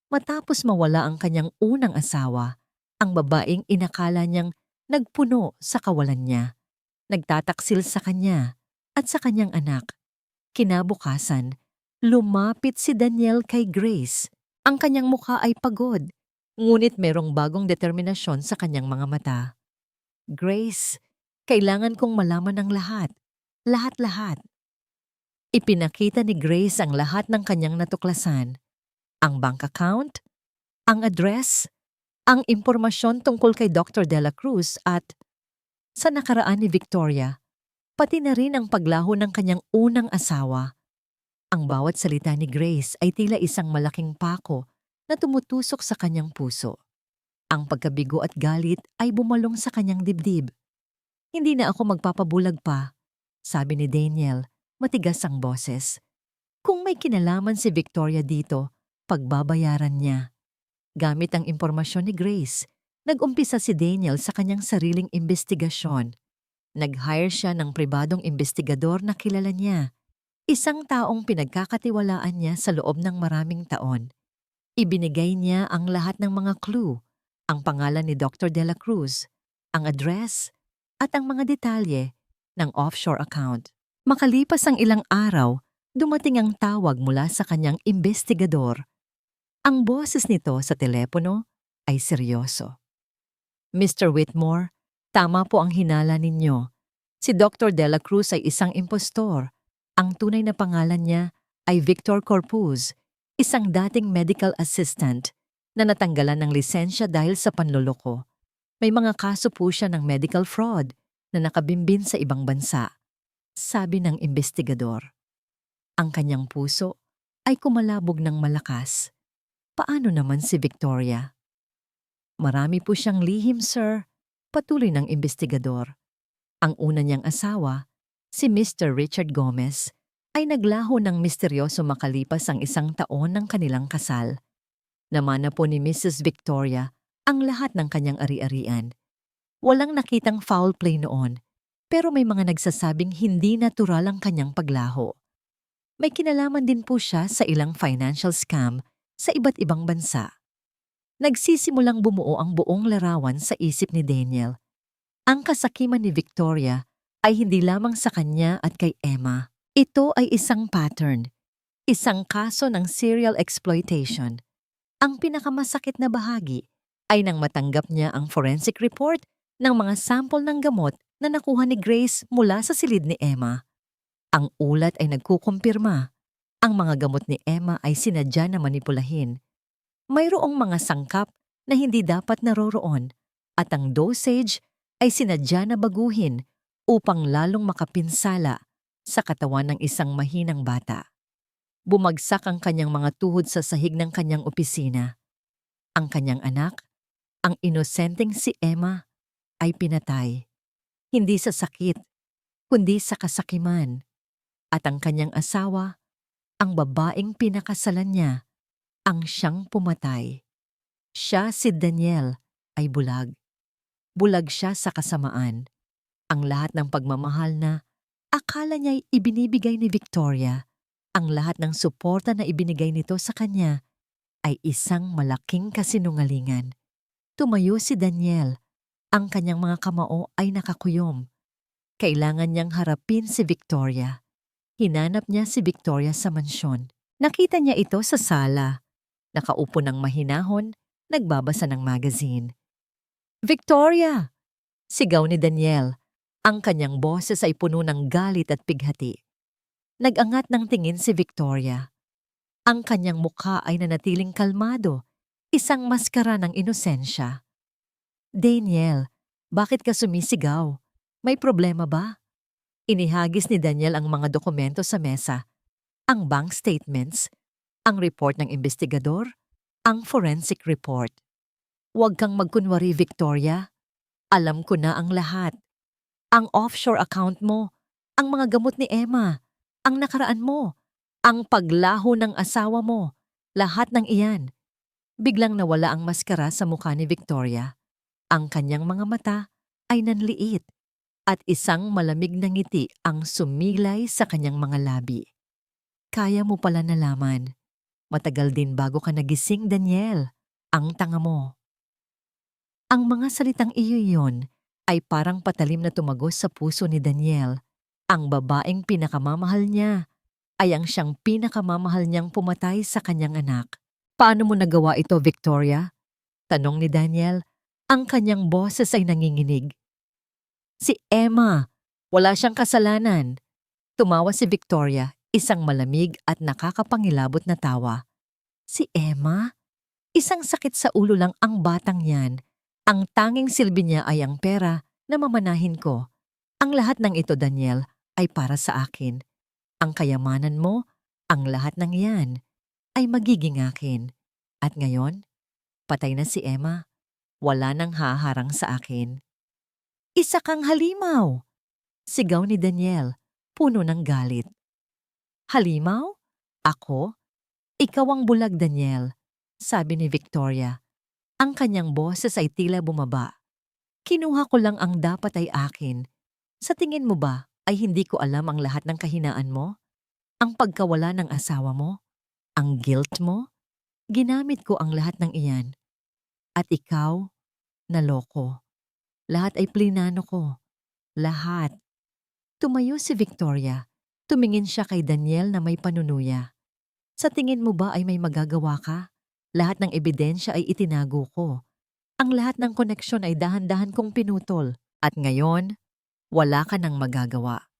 matapos mawala ang kanyang unang asawa, ang babaeng inakala niyang nagpuno sa kawalan niya, nagtataksil sa kanya at sa kanyang anak. Kinabukasan, lumapit si Daniel kay Grace. Ang kanyang mukha ay pagod, ngunit merong bagong determinasyon sa kanyang mga mata. Grace, kailangan kong malaman ang lahat. Lahat-lahat. Ipinakita ni Grace ang lahat ng kanyang natuklasan. Ang bank account, ang address, ang impormasyon tungkol kay Dr. Dela Cruz at sa nakaraan ni Victoria, pati na rin ang paglaho ng kanyang unang asawa. Ang bawat salita ni Grace ay tila isang malaking pako na tumutusok sa kanyang puso. Ang pagkabigo at galit ay bumalong sa kanyang dibdib. Hindi na ako magpapabulag pa, sabi ni Daniel. Matigas ang boses. Kung may kinalaman si Victoria dito, pagbabayaran niya. Gamit ang impormasyon ni Grace, nag-umpisa si Daniel sa kanyang sariling imbestigasyon. Nag-hire siya ng pribadong investigador na kilala niya. Isang taong pinagkakatiwalaan niya sa loob ng maraming taon. Ibinigay niya ang lahat ng mga clue, ang pangalan ni Dr. De La Cruz, ang address, at ang mga detalye ng offshore account. Makalipas ang ilang araw, dumating ang tawag mula sa kanyang investigador. Ang boses nito sa telepono ay seryoso. Mr. Whitmore, tama po ang hinala ninyo. Si Dr. De La Cruz ay isang impostor. Ang tunay na pangalan niya ay Victor Corpuz, isang dating medical assistant na natanggalan ng lisensya dahil sa panloloko. May mga kaso po siya ng medical fraud na nakabimbin sa ibang bansa, sabi ng investigador. Ang kanyang puso ay kumalabog ng malakas. Paano naman si Victoria? Marami po siyang lihim, sir, patuloy ng investigador. Ang una niyang asawa, si Mr. Richard Gomez, ay naglaho ng misteryoso makalipas ang 1 taon ng kanilang kasal. Namana po ni Mrs. Victoria ang lahat ng kanyang ari-arian. Walang nakitang foul play noon, pero may mga nagsasabing hindi natural ang kanyang paglaho. May kinalaman din po siya sa ilang financial scam sa iba't ibang bansa. Nagsisimulang bumuo ang buong larawan sa isip ni Daniel. Ang kasakiman ni Victoria ay hindi lamang sa kanya at kay Emma. Ito ay isang pattern, isang kaso ng serial exploitation. Ang pinakamasakit na bahagi ay nang matanggap niya ang forensic report ng mga sample ng gamot na nakuha ni Grace mula sa silid ni Emma. Ang ulat ay nagkukumpirma. Ang mga gamot ni Emma ay sinadya na manipulahin. Mayroong mga sangkap na hindi dapat naroroon at ang dosage ay sinadya na baguhin upang lalong makapinsala sa katawan ng isang mahinang bata. Bumagsak ang kanyang mga tuhod sa sahig ng kanyang opisina. Ang kanyang anak, ang inosenteng si Emma, ay pinatay. Hindi sa sakit, kundi sa kasakiman. At ang kanyang asawa, ang babaeng pinakasalan niya, ang siyang pumatay. Siya, si Daniel, ay bulag. Bulag siya sa kasamaan. Ang lahat ng pagmamahal na akala niya'y ibinibigay ni Victoria, ang lahat ng suporta na ibinigay nito sa kanya, ay isang malaking kasinungalingan. Tumayo si Daniel. Ang kanyang mga kamao ay nakakuyom. Kailangan niyang harapin si Victoria. Hinanap niya si Victoria sa mansyon. Nakita niya ito sa sala. Nakaupo ng mahinahon, nagbabasa ng magazine. Victoria! Sigaw ni Daniel. Ang kanyang boses ay puno ng galit at pighati. Nag-angat ng tingin si Victoria. Ang kanyang mukha ay nanatiling kalmado, isang maskara ng inosensya. Daniel, bakit ka sumisigaw? May problema ba? Inihagis ni Daniel ang mga dokumento sa mesa. Ang bank statements, ang report ng investigador, ang forensic report. Huwag kang magkunwari, Victoria. Alam ko na ang lahat. Ang offshore account mo, ang mga gamot ni Emma, ang nakaraan mo, ang paglaho ng asawa mo, lahat ng iyan. Biglang nawala ang maskara sa mukha ni Victoria. Ang kanyang mga mata ay nanliit at isang malamig na ngiti ang sumilay sa kanyang mga labi. Kaya mo pala nalaman. Matagal din bago ka nagising, Daniel. Ang tanga mo. Ang mga salitang iyon ay parang patalim na tumagos sa puso ni Daniel. Ang babaeng pinakamamahal niya ay ang siyang pinakamamahal niyang pumatay sa kanyang anak. Paano mo nagawa ito, Victoria? Tanong ni Daniel. Ang kanyang boses ay nanginginig. Si Emma. Wala siyang kasalanan. Tumawa si Victoria, isang malamig at nakakapangilabot na tawa. Si Emma? Isang sakit sa ulo lang ang batang yan. Ang tanging silbi niya ay ang pera na mamanahin ko. Ang lahat ng ito, Daniel, ay para sa akin. Ang kayamanan mo, ang lahat ng yan, ay magiging akin. At ngayon, patay na si Emma. Wala nang haharang sa akin. Isa kang halimaw! Sigaw ni Daniel, puno ng galit. Halimaw? Ako? Ikaw ang bulag, Daniel, sabi ni Victoria. Ang kanyang boses ay tila bumaba. Kinuha ko lang ang dapat ay akin. Sa tingin mo ba ay hindi ko alam ang lahat ng kahinaan mo? Ang pagkawala ng asawa mo? Ang guilt mo? Ginamit ko ang lahat ng iyan. At ikaw, naloko. Lahat ay plinano ko. Lahat. Tumayo si Victoria. Tumingin siya kay Daniel na may panunuya. Sa tingin mo ba ay may magagawa ka? Lahat ng ebidensya ay itinago ko. Ang lahat ng koneksyon ay dahan-dahan kong pinutol. At ngayon, wala ka nang magagawa.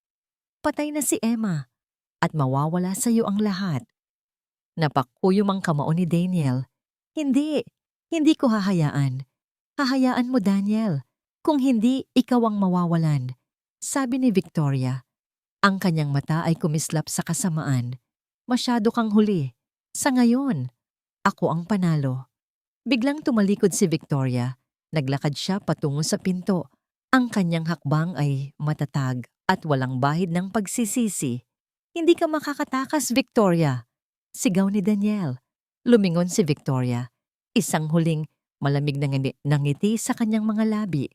Patay na si Emma at mawawala sa iyo ang lahat. Napakuyom ang kamao ni Daniel. Hindi, hindi ko hahayaan. Hahayaan mo, Daniel. Kung hindi, ikaw ang mawawalan. Sabi ni Victoria. Ang kanyang mata ay kumislap sa kasamaan. Masyado kang huli. Sa ngayon, ako ang panalo. Biglang tumalikod si Victoria. Naglakad siya patungo sa pinto. Ang kanyang hakbang ay matatag at walang bahid ng pagsisisi. Hindi ka makakatakas, Victoria. Sigaw ni Daniel. Lumingon si Victoria. Isang huling malamig na ngiti sa kanyang mga labi.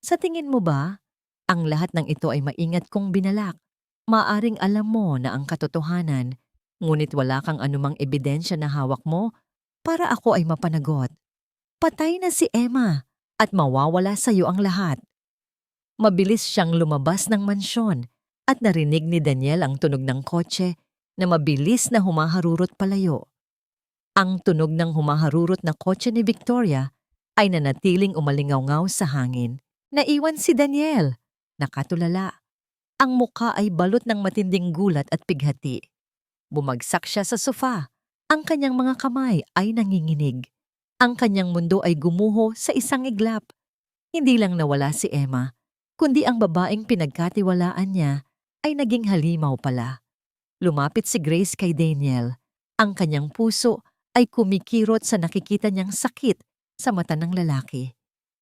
Sa tingin mo ba, ang lahat ng ito ay maingat kong binalak? Maaring alam mo na ang katotohanan, ngunit wala kang anumang ebidensya na hawak mo para ako ay mapanagot. Patay na si Emma at mawawala sa iyo ang lahat. Mabilis siyang lumabas ng mansyon at narinig ni Daniel ang tunog ng kotse na mabilis na humaharurot palayo. Ang tunog ng humaharurot na kotse ni Victoria ay nanatiling umalingaw-ngaw sa hangin. Naiwan si Daniel. Nakatulala. Ang muka ay balot ng matinding gulat at pighati. Bumagsak siya sa sofa. Ang kanyang mga kamay ay nanginginig. Ang kanyang mundo ay gumuho sa isang iglap. Hindi lang nawala si Emma, kundi ang babaeng pinagkatiwalaan niya ay naging halimaw pala. Lumapit si Grace kay Daniel. Ang kanyang puso ay kumikirot sa nakikita niyang sakit sa mata ng lalaki.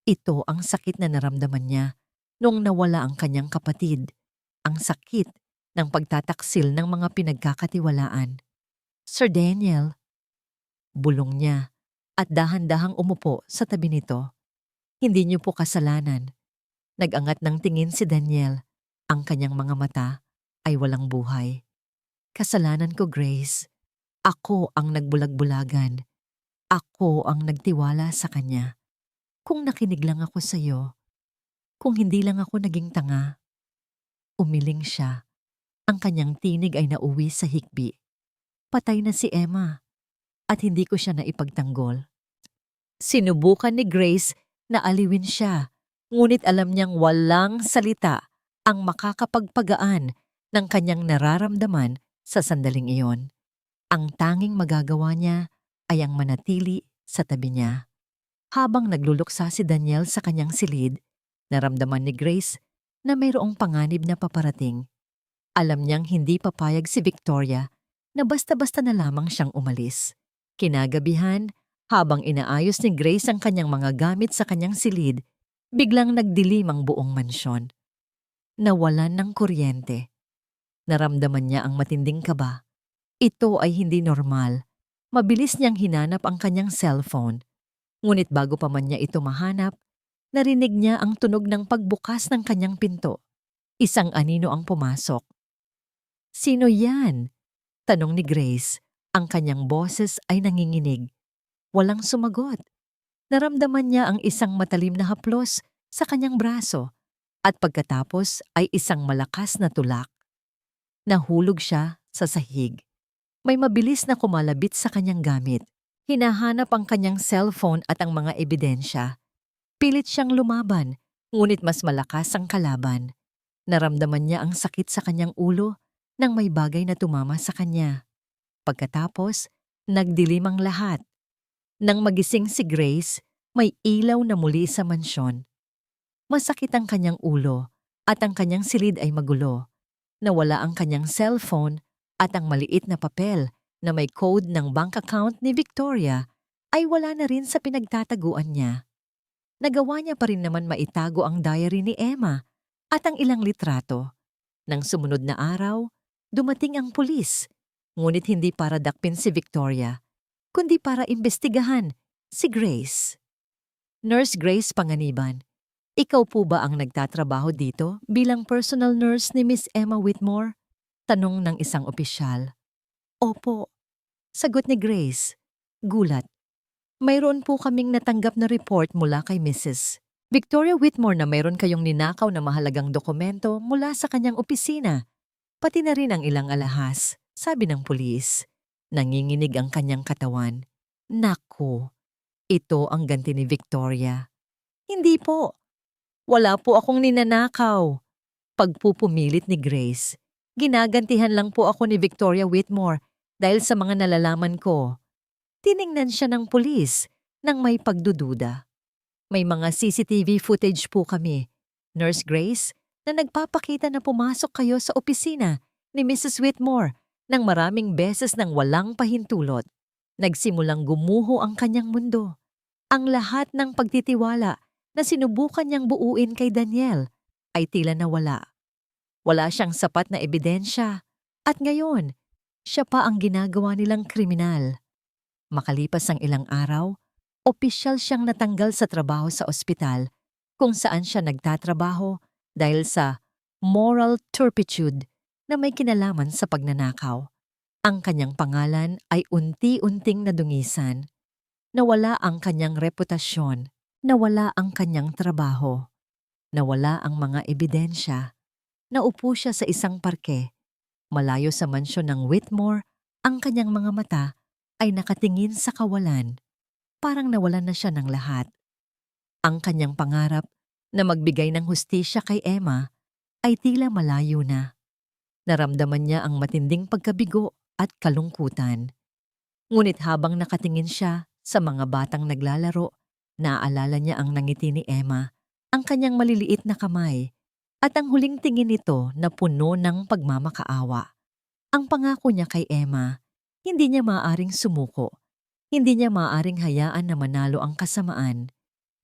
Ito ang sakit na naramdaman niya noong nawala ang kanyang kapatid. Ang sakit ng pagtataksil ng mga pinagkakatiwalaan. Sir Daniel, bulong niya at dahan-dahang umupo sa tabi nito. Hindi niyo po kasalanan. Nag-angat ng tingin si Daniel. Ang kanyang mga mata ay walang buhay. Kasalanan ko, Grace. Ako ang nagbulag-bulagan. Ako ang nagtiwala sa kanya. Kung nakinig lang ako sa iyo, kung hindi lang ako naging tanga. Umiling siya. Ang kanyang tinig ay nauwi sa hikbi. Patay na si Emma at hindi ko siya naipagtanggol. Sinubukan ni Grace na aliwin siya, ngunit alam niyang walang salita ang makakapagpagaan ng kanyang nararamdaman sa sandaling iyon. Ang tanging magagawa niya ay ang manatili sa tabi niya. Habang nagluluksa si Daniel sa kanyang silid, naramdaman ni Grace na mayroong panganib na paparating. Alam niyang hindi papayag si Victoria na basta-basta na lamang siyang umalis. Kinagabihan, habang inaayos ni Grace ang kanyang mga gamit sa kanyang silid, biglang nagdilim ang buong mansyon. Nawalan ng kuryente. Naramdaman niya ang matinding kaba. Ito ay hindi normal. Mabilis niyang hinanap ang kanyang cellphone. Ngunit bago pa man niya ito mahanap, narinig niya ang tunog ng pagbukas ng kanyang pinto. Isang anino ang pumasok. Sino yan? Tanong ni Grace. Ang kanyang boses ay nanginginig. Walang sumagot. Naramdaman niya ang isang matalim na haplos sa kanyang braso at pagkatapos ay isang malakas na tulak. Nahulog siya sa sahig. May mabilis na kumalabit sa kanyang gamit. Hinahanap ang kanyang cellphone at ang mga ebidensya. Pilit siyang lumaban, ngunit mas malakas ang kalaban. Naramdaman niya ang sakit sa kanyang ulo nang may bagay na tumama sa kanya. Pagkatapos, nagdilim ang lahat. Nang magising si Grace, may ilaw na muli sa mansyon. Masakit ang kanyang ulo at ang kanyang silid ay magulo. Nawala ang kanyang cellphone at ang maliit na papel na may code ng bank account ni Victoria ay wala na rin sa pinagtataguan niya. Nagawa niya pa rin naman maitago ang diary ni Emma at ang ilang litrato. Nang sumunod na araw, dumating ang pulis, ngunit hindi para dakpin si Victoria, kundi para imbestigahan si Grace. Nurse Grace Panganiban, Ikaw po ba ang nagtatrabaho dito bilang personal nurse ni Miss Emma Whitmore? Tanong ng isang opisyal. Opo, sagot ni Grace. Gulat. Mayroon po kaming natanggap na report mula kay Mrs. Victoria Whitmore na mayroon kayong ninakaw na mahalagang dokumento mula sa kanyang opisina, pati na rin ang ilang alahas, sabi ng pulis. Nanginginig ang kanyang katawan. Naku, ito ang ganti ni Victoria. Hindi po. Wala po akong ninanakaw. Pagpupumilit ni Grace. Ginagantihan lang po ako ni Victoria Whitmore dahil sa mga nalalaman ko. Tiningnan siya ng pulis nang may pagdududa. May mga CCTV footage po kami, Nurse Grace, na nagpapakita na pumasok kayo sa opisina ni Mrs. Whitmore nang maraming beses nang walang pahintulot. Nagsimulang gumuho ang kanyang mundo. Ang lahat ng pagtitiwala na sinubukan niyang buuin kay Daniel ay tila nawala. Wala siyang sapat na ebidensya at ngayon, siya pa ang ginagawa nilang kriminal. Makalipas ang ilang araw, opisyal siyang natanggal sa trabaho sa ospital kung saan siya nagtatrabaho dahil sa moral turpitude na may kinalaman sa pagnanakaw. Ang kanyang pangalan ay unti-unting nadungisan. Nawala ang kanyang reputasyon, nawala ang kanyang trabaho, nawala ang mga ebidensya. Naupo siya sa isang parke. Malayo sa mansyon ng Whitmore, ang kanyang mga mata ay nakatingin sa kawalan. Parang nawalan na siya ng lahat. Ang kanyang pangarap na magbigay ng hustisya kay Emma ay tila malayo na. Naramdaman niya ang matinding pagkabigo at kalungkutan. Ngunit habang nakatingin siya sa mga batang naglalaro, naaalala niya ang nangiti ni Emma, ang kanyang maliliit na kamay, at ang huling tingin nito na puno ng pagmamakaawa. Ang pangako niya kay Emma, hindi niya maaaring sumuko. Hindi niya maaaring hayaan na manalo ang kasamaan.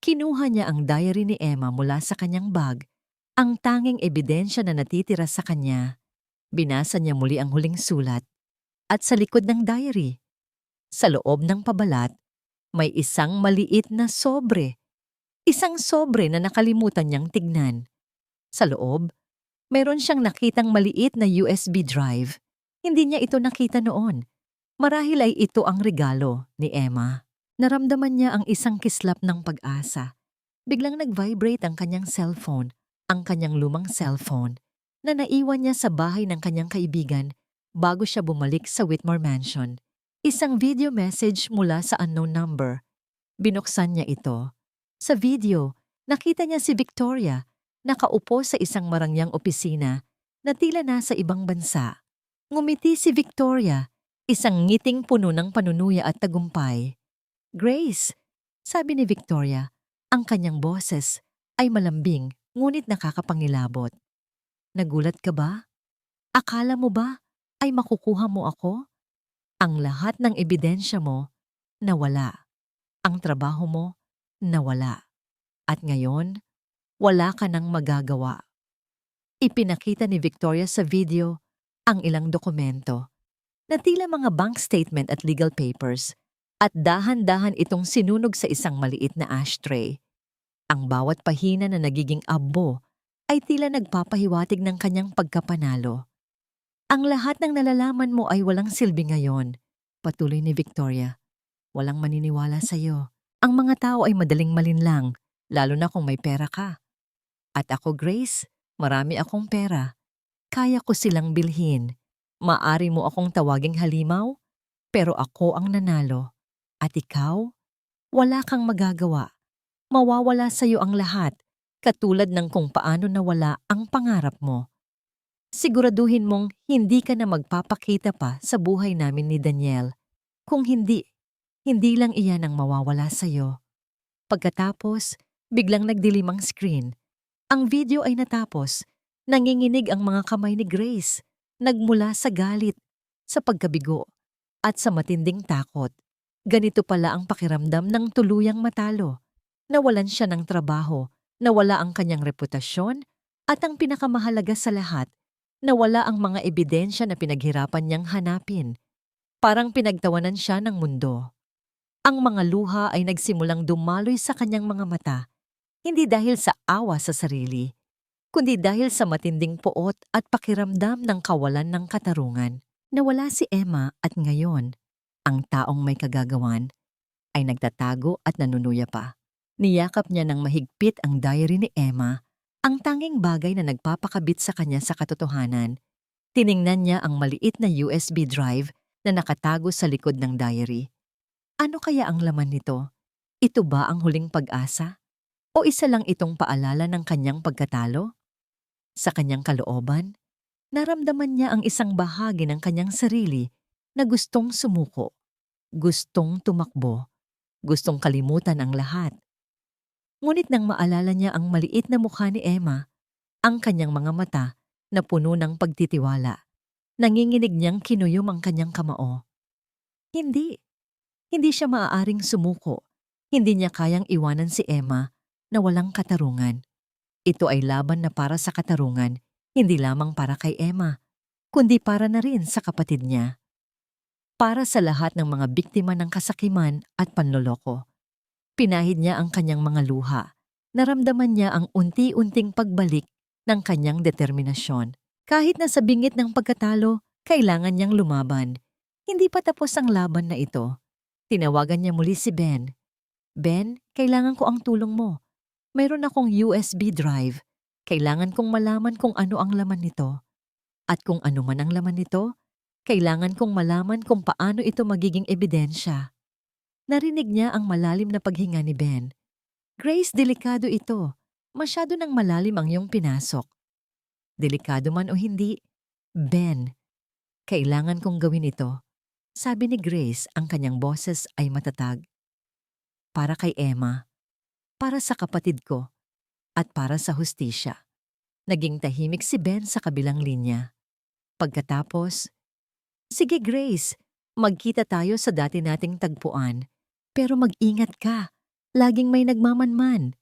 Kinuha niya ang diary ni Emma mula sa kanyang bag, ang tanging ebidensya na natitira sa kanya. Binasa niya muli ang huling sulat. At sa likod ng diary, sa loob ng pabalat, may isang maliit na sobre. Isang sobre na nakalimutan niyang tignan. Sa loob, mayroon siyang nakitang maliit na USB drive. Hindi niya ito nakita noon. Marahil ay ito ang regalo ni Emma. Naramdaman niya ang isang kislap ng pag-asa. Biglang nag-vibrate ang kanyang cellphone, ang kanyang lumang cellphone, na naiwan niya sa bahay ng kanyang kaibigan bago siya bumalik sa Whitmore Mansion. Isang video message mula sa unknown number. Binuksan niya ito. Sa video, nakita niya si Victoria, nakaupo sa isang marangyang opisina na tila nasa ibang bansa. Ngumiti si Victoria, isang ngiting puno ng panunuya at tagumpay. Grace, sabi ni Victoria, ang kanyang boses ay malambing ngunit nakakapangilabot. Nagulat ka ba? Akala mo ba ay makukuha mo ako? Ang lahat ng ebidensya mo, nawala. Ang trabaho mo, nawala. At ngayon, wala ka nang magagawa. Ipinakita ni Victoria sa video ang ilang dokumento na tila mga bank statement at legal papers at dahan-dahan itong sinunog sa isang maliit na ashtray. Ang bawat pahina na nagiging abo ay tila nagpapahiwatig ng kanyang pagkapanalo. Ang lahat ng nalalaman mo ay walang silbi ngayon, patuloy ni Victoria. Walang maniniwala sa iyo. Ang mga tao ay madaling malinlang, lalo na kung may pera ka. At ako, Grace, marami akong pera. Kaya ko silang bilhin. Maari mo akong tawaging halimaw, pero ako ang nanalo. At ikaw, wala kang magagawa. Mawawala sa iyo ang lahat, katulad ng kung paano nawala ang pangarap mo. Siguraduhin mong hindi ka na magpapakita pa sa buhay namin ni Daniel. Kung hindi, hindi lang iyan ang mawawala sa iyo. Pagkatapos, biglang nagdilim ang screen. Ang video ay natapos. Nanginginig ang mga kamay ni Grace. Nagmula sa galit, sa pagkabigo, at sa matinding takot. Ganito pala ang pakiramdam ng tuluyang matalo. Nawalan siya ng trabaho, nawala ang kanyang reputasyon, at ang pinakamahalaga sa lahat, nawala ang mga ebidensya na pinaghirapan niyang hanapin. Parang pinagtawanan siya ng mundo. Ang mga luha ay nagsimulang dumaloy sa kanyang mga mata. Hindi dahil sa awa sa sarili, kundi dahil sa matinding poot at pakiramdam ng kawalan ng katarungan. Nawala si Emma at ngayon, ang taong may kagagawan ay nagtatago at nanunuya pa. Niyakap niya ng mahigpit ang diary ni Emma, ang tanging bagay na nagpapakabit sa kanya sa katotohanan. Tiningnan niya ang maliit na USB drive na nakatago sa likod ng diary. Ano kaya ang laman nito? Ito ba ang huling pag-asa? O isa lang itong paalala ng kanyang pagkatalo? Sa kanyang kalooban, naramdaman niya ang isang bahagi ng kanyang sarili na gustong sumuko, gustong tumakbo, gustong kalimutan ang lahat. Ngunit nang maalala niya ang maliit na mukha ni Emma, ang kanyang mga mata na puno ng pagtitiwala, nanginginig niyang kinuyom ang kanyang kamao. Hindi. Hindi siya maaaring sumuko. Hindi niya kayang iwanan si Emma na walang katarungan. Ito ay laban na para sa katarungan, hindi lamang para kay Emma, kundi para na rin sa kapatid niya. Para sa lahat ng mga biktima ng kasakiman at panloloko. Pinahid niya ang kanyang mga luha. Naramdaman niya ang unti-unting pagbalik ng kanyang determinasyon. Kahit na sa bingit ng pagkatalo, kailangan niyang lumaban. Hindi pa tapos ang laban na ito. Tinawagan niya muli si Ben. Ben, kailangan ko ang tulong mo. Mayroon akong USB drive. Kailangan kong malaman kung ano ang laman nito. At kung ano man ang laman nito, kailangan kong malaman kung paano ito magiging ebidensya. Narinig niya ang malalim na paghinga ni Ben. Grace, delikado ito. Masyado nang malalim ang iyong pinasok. Delikado man o hindi, Ben, kailangan kong gawin ito. Sabi ni Grace, ang kanyang boses ay matatag. Para kay Emma, para sa kapatid ko, at para sa hustisya. Naging tahimik si Ben sa kabilang linya. Pagkatapos, sige Grace, magkita tayo sa dati nating tagpuan. Pero mag-ingat ka, laging may nagmamanman.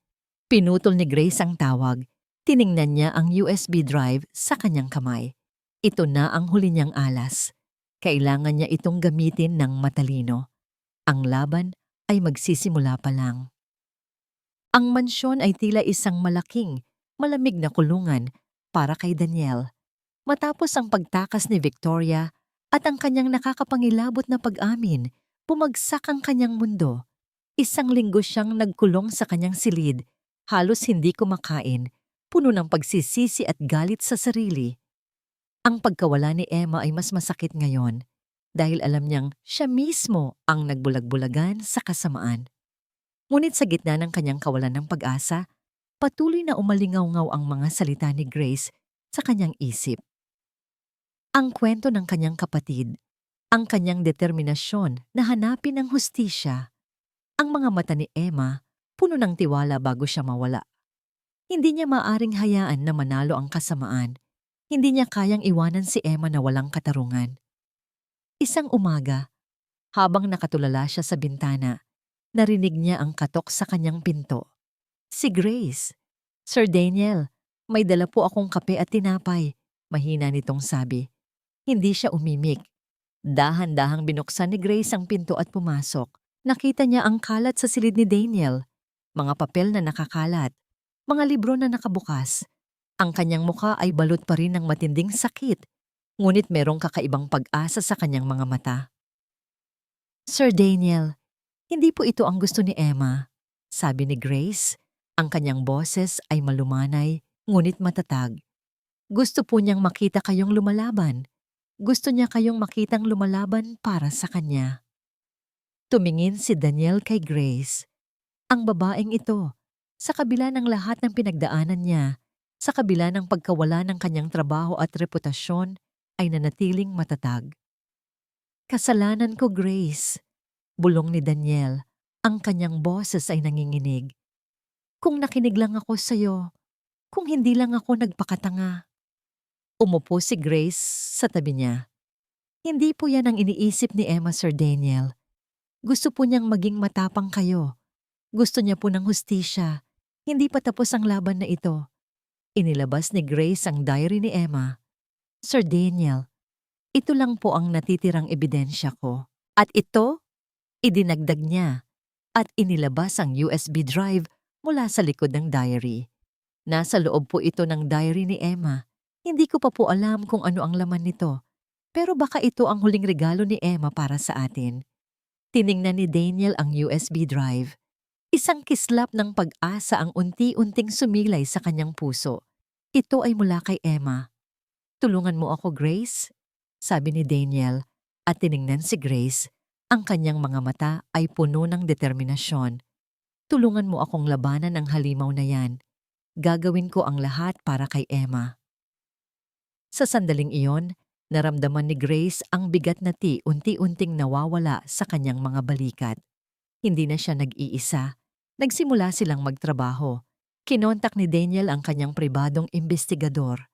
Pinutol ni Grace ang tawag. Tiningnan niya ang USB drive sa kanyang kamay. Ito na ang huli niyang alas. Kailangan niya itong gamitin ng matalino. Ang laban ay magsisimula pa lang. Ang mansyon ay tila isang malaking, malamig na kulungan para kay Daniel. Matapos ang pagtakas ni Victoria at ang kanyang nakakapangilabot na pag-amin, bumagsak ang kanyang mundo. Isang linggo siyang nagkulong sa kanyang silid, halos hindi kumakain, puno ng pagsisisi at galit sa sarili. Ang pagkawala ni Emma ay mas masakit ngayon dahil alam niyang siya mismo ang nagbulag-bulagan sa kasamaan. Ngunit sa gitna ng kanyang kawalan ng pag-asa, patuloy na umalingaw-ngaw ang mga salita ni Grace sa kanyang isip. Ang kwento ng kanyang kapatid, ang kanyang determinasyon na hanapin ang hustisya. Ang mga mata ni Emma puno ng tiwala bago siya mawala. Hindi niya maaring hayaan na manalo ang kasamaan. Hindi niya kayang iwanan si Emma na walang katarungan. Isang umaga, habang nakatulala siya sa bintana, narinig niya ang katok sa kanyang pinto. Si Grace. Sir Daniel, may dala po akong kape at tinapay, mahina nitong sabi. Hindi siya umimik. Dahan-dahang binuksan ni Grace ang pinto at pumasok. Nakita niya ang kalat sa silid ni Daniel, mga papel na nakakalat, mga libro na nakabukas. Ang kanyang mukha ay balot pa rin ng matinding sakit, ngunit merong kakaibang pag-asa sa kanyang mga mata. Sir Daniel, hindi po ito ang gusto ni Emma, sabi ni Grace. Ang kanyang boses ay malumanay, ngunit matatag. Gusto po niyang makita kayong lumalaban. Gusto niya kayong makitang lumalaban para sa kanya. Tumingin si Daniel kay Grace. Ang babaeng ito, sa kabila ng lahat ng pinagdaanan niya, sa kabila ng pagkawala ng kanyang trabaho at reputasyon, ay nanatiling matatag. Kasalanan ko, Grace, bulong ni Daniel. Ang kanyang boses ay nanginginig. Kung nakinig lang ako sa'yo, kung hindi lang ako nagpakatanga. Umupo si Grace sa tabi niya. Hindi po yan ang iniisip ni Emma, Sir Daniel. Gusto po niyang maging matapang kayo. Gusto niya po ng hustisya. Hindi pa tapos ang laban na ito. Inilabas ni Grace ang diary ni Emma. Sir Daniel, ito lang po ang natitirang ebidensya ko. At ito, idinagdag niya. At inilabas ang USB drive mula sa likod ng diary. Nasa loob po ito ng diary ni Emma. Hindi ko pa po alam kung ano ang laman nito. Pero baka ito ang huling regalo ni Emma para sa atin. Tiningnan ni Daniel ang USB drive. Isang kislap ng pag-asa ang unti-unting sumilay sa kanyang puso. Ito ay mula kay Emma. "Tulungan mo ako, Grace," sabi ni Daniel, at tiningnan si Grace. Ang kanyang mga mata ay puno ng determinasyon. "Tulungan mo akong labanan ang halimaw na yan. Gagawin ko ang lahat para kay Emma." Sa sandaling iyon, naramdaman ni Grace ang bigat na unti-unting nawawala sa kanyang mga balikat. Hindi na siya nag-iisa. Nagsimula silang magtrabaho. Kinontak ni Daniel ang kanyang pribadong investigador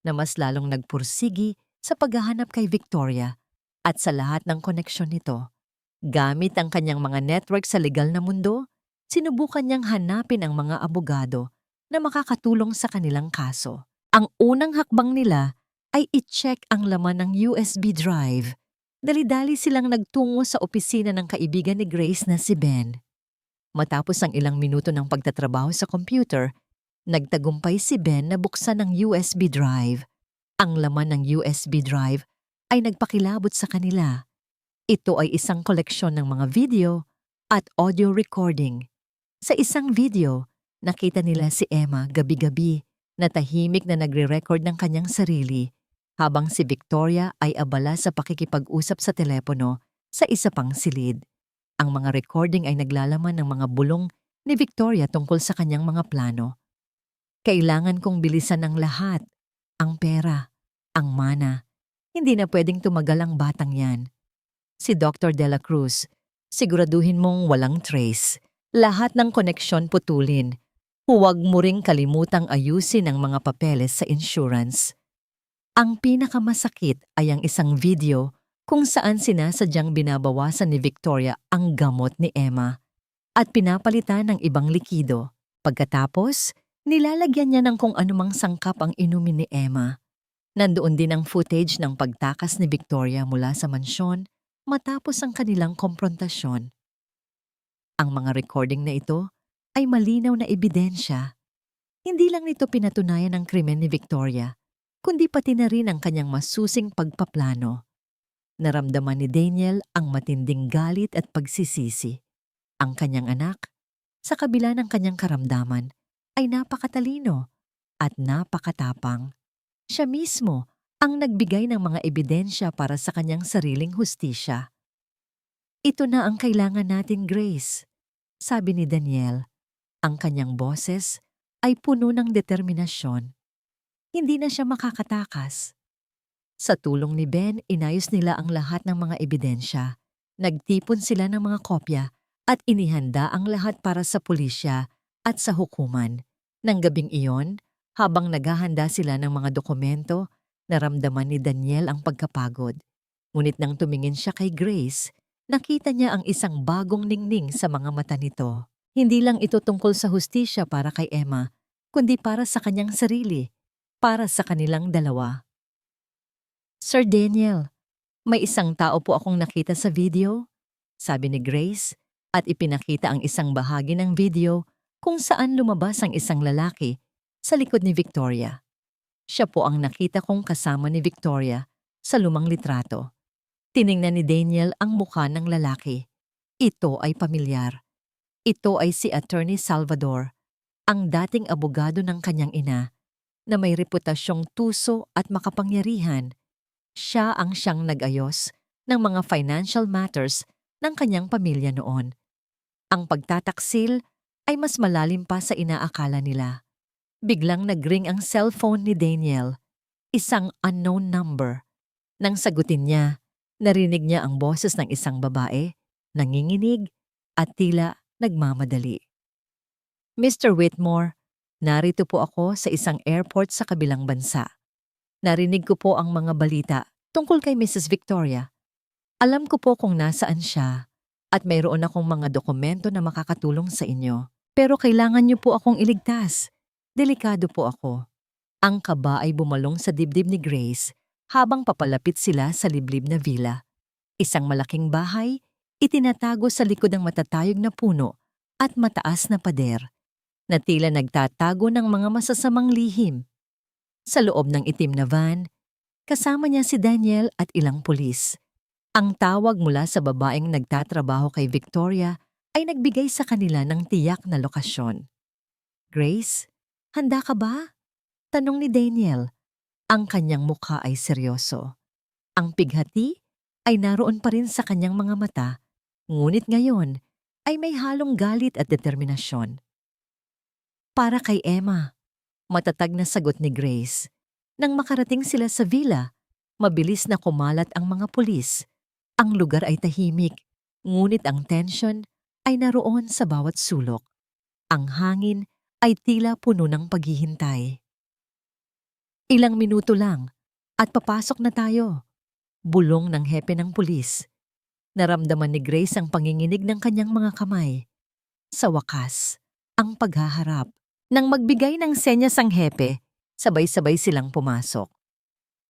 na mas lalong nagpursigi sa paghahanap kay Victoria at sa lahat ng koneksyon nito. Gamit ang kanyang mga network sa legal na mundo, sinubukan niyang hanapin ang mga abogado na makakatulong sa kanilang kaso. Ang unang hakbang nila ay i-check ang laman ng USB drive. Dali-dali silang nagtungo sa opisina ng kaibigan ni Grace na si Ben. Matapos ang ilang minuto ng pagtatrabaho sa computer, nagtagumpay si Ben na buksan ang USB drive. Ang laman ng USB drive ay nagpakilabot sa kanila. Ito ay isang koleksyon ng mga video at audio recording. Sa isang video, nakita nila si Emma gabi-gabi na tahimik na nagre-record ng kanyang sarili habang si Victoria ay abala sa pakikipag-usap sa telepono sa isa pang silid. Ang mga recording ay naglalaman ng mga bulong ni Victoria tungkol sa kanyang mga plano. "Kailangan kong bilisan ang lahat. Ang pera, ang mana. Hindi na pwedeng tumagal ang batang yan. Si Dr. De La Cruz, siguraduhin mong walang trace. Lahat ng koneksyon putulin. Huwag mo ring kalimutang ayusin ang mga papeles sa insurance." Ang pinakamasakit ay ang isang video kung saan sinasadyang binabawasan ni Victoria ang gamot ni Emma at pinapalitan ng ibang likido. Pagkatapos, nilalagyan niya ng kung anumang sangkap ang inumin ni Emma. Nandoon din ang footage ng pagtakas ni Victoria mula sa mansyon matapos ang kanilang komprontasyon. Ang mga recording na ito ay malinaw na ebidensya. Hindi lang nito pinatunayan ang krimen ni Victoria, kundi pati na rin ang kanyang masusing pagpaplano. Naramdaman ni Daniel ang matinding galit at pagsisisi. Ang kanyang anak, sa kabila ng kanyang karamdaman, ay napakatalino at napakatapang. Siya mismo ang nagbigay ng mga ebidensya para sa kanyang sariling hustisya. "Ito na ang kailangan natin, Grace," sabi ni Daniel. Ang kanyang boses ay puno ng determinasyon. Hindi na siya makakatakas. Sa tulong ni Ben, inayos nila ang lahat ng mga ebidensya. Nagtipon sila ng mga kopya at inihanda ang lahat para sa pulisya at sa hukuman. Nang gabing iyon, habang naghahanda sila ng mga dokumento, naramdaman ni Daniel ang pagkapagod. Ngunit nang tumingin siya kay Grace, nakita niya ang isang bagong ningning sa mga mata nito. Hindi lang ito tungkol sa hustisya para kay Emma, kundi para sa kanyang sarili, para sa kanilang dalawa. "Sir Daniel, may isang tao po akong nakita sa video," sabi ni Grace, at ipinakita ang isang bahagi ng video kung saan lumabas ang isang lalaki sa likod ni Victoria. Siya po ang nakita kong kasama ni Victoria sa lumang litrato. Tiningnan ni Daniel ang mukha ng lalaki. Ito ay pamilyar. Ito ay si Attorney Salvador, ang dating abogado ng kanyang ina, na may reputasyong tuso at makapangyarihan. Siya ang siyang nag-ayos ng mga financial matters ng kanyang pamilya noon. Ang pagtataksil ay mas malalim pa sa inaakala nila. Biglang nag-ring ang cellphone ni Daniel, isang unknown number. Nang sagutin niya, narinig niya ang boses ng isang babae, nanginginig at tila nagmamadali. "Mr. Whitmore, narito po ako sa isang airport sa kabilang bansa. Narinig ko po ang mga balita tungkol kay Mrs. Victoria. Alam ko po kung nasaan siya at mayroon akong mga dokumento na makakatulong sa inyo. Pero kailangan niyo po akong iligtas. Delikado po ako." Ang kaba ay bumalong sa dibdib ni Grace habang papalapit sila sa liblib na villa. Isang malaking bahay, itinatago sa likod ng matatayog na puno at mataas na pader. na tila nagtatago ng mga masasamang lihim. Sa loob ng itim na van, kasama niya si Daniel at ilang pulis. Ang tawag mula sa babaeng nagtatrabaho kay Victoria ay nagbigay sa kanila ng tiyak na lokasyon. "Grace, handa ka ba?" tanong ni Daniel. Ang kanyang mukha ay seryoso. Ang pighati ay naroon pa rin sa kanyang mga mata, ngunit ngayon ay may halong galit at determinasyon. "Para kay Emma," matatag na sagot ni Grace. Nang makarating sila sa villa, mabilis na kumalat ang mga pulis. Ang lugar ay tahimik, ngunit ang tensyon ay naroon sa bawat sulok. Ang hangin ay tila puno ng paghihintay. "Ilang minuto lang at papasok na tayo," bulong ng hepe ng pulis. Naramdaman ni Grace ang panginginig ng kanyang mga kamay. Sa wakas, ang paghaharap. Nang magbigay ng senyas ang hepe, sabay-sabay silang pumasok.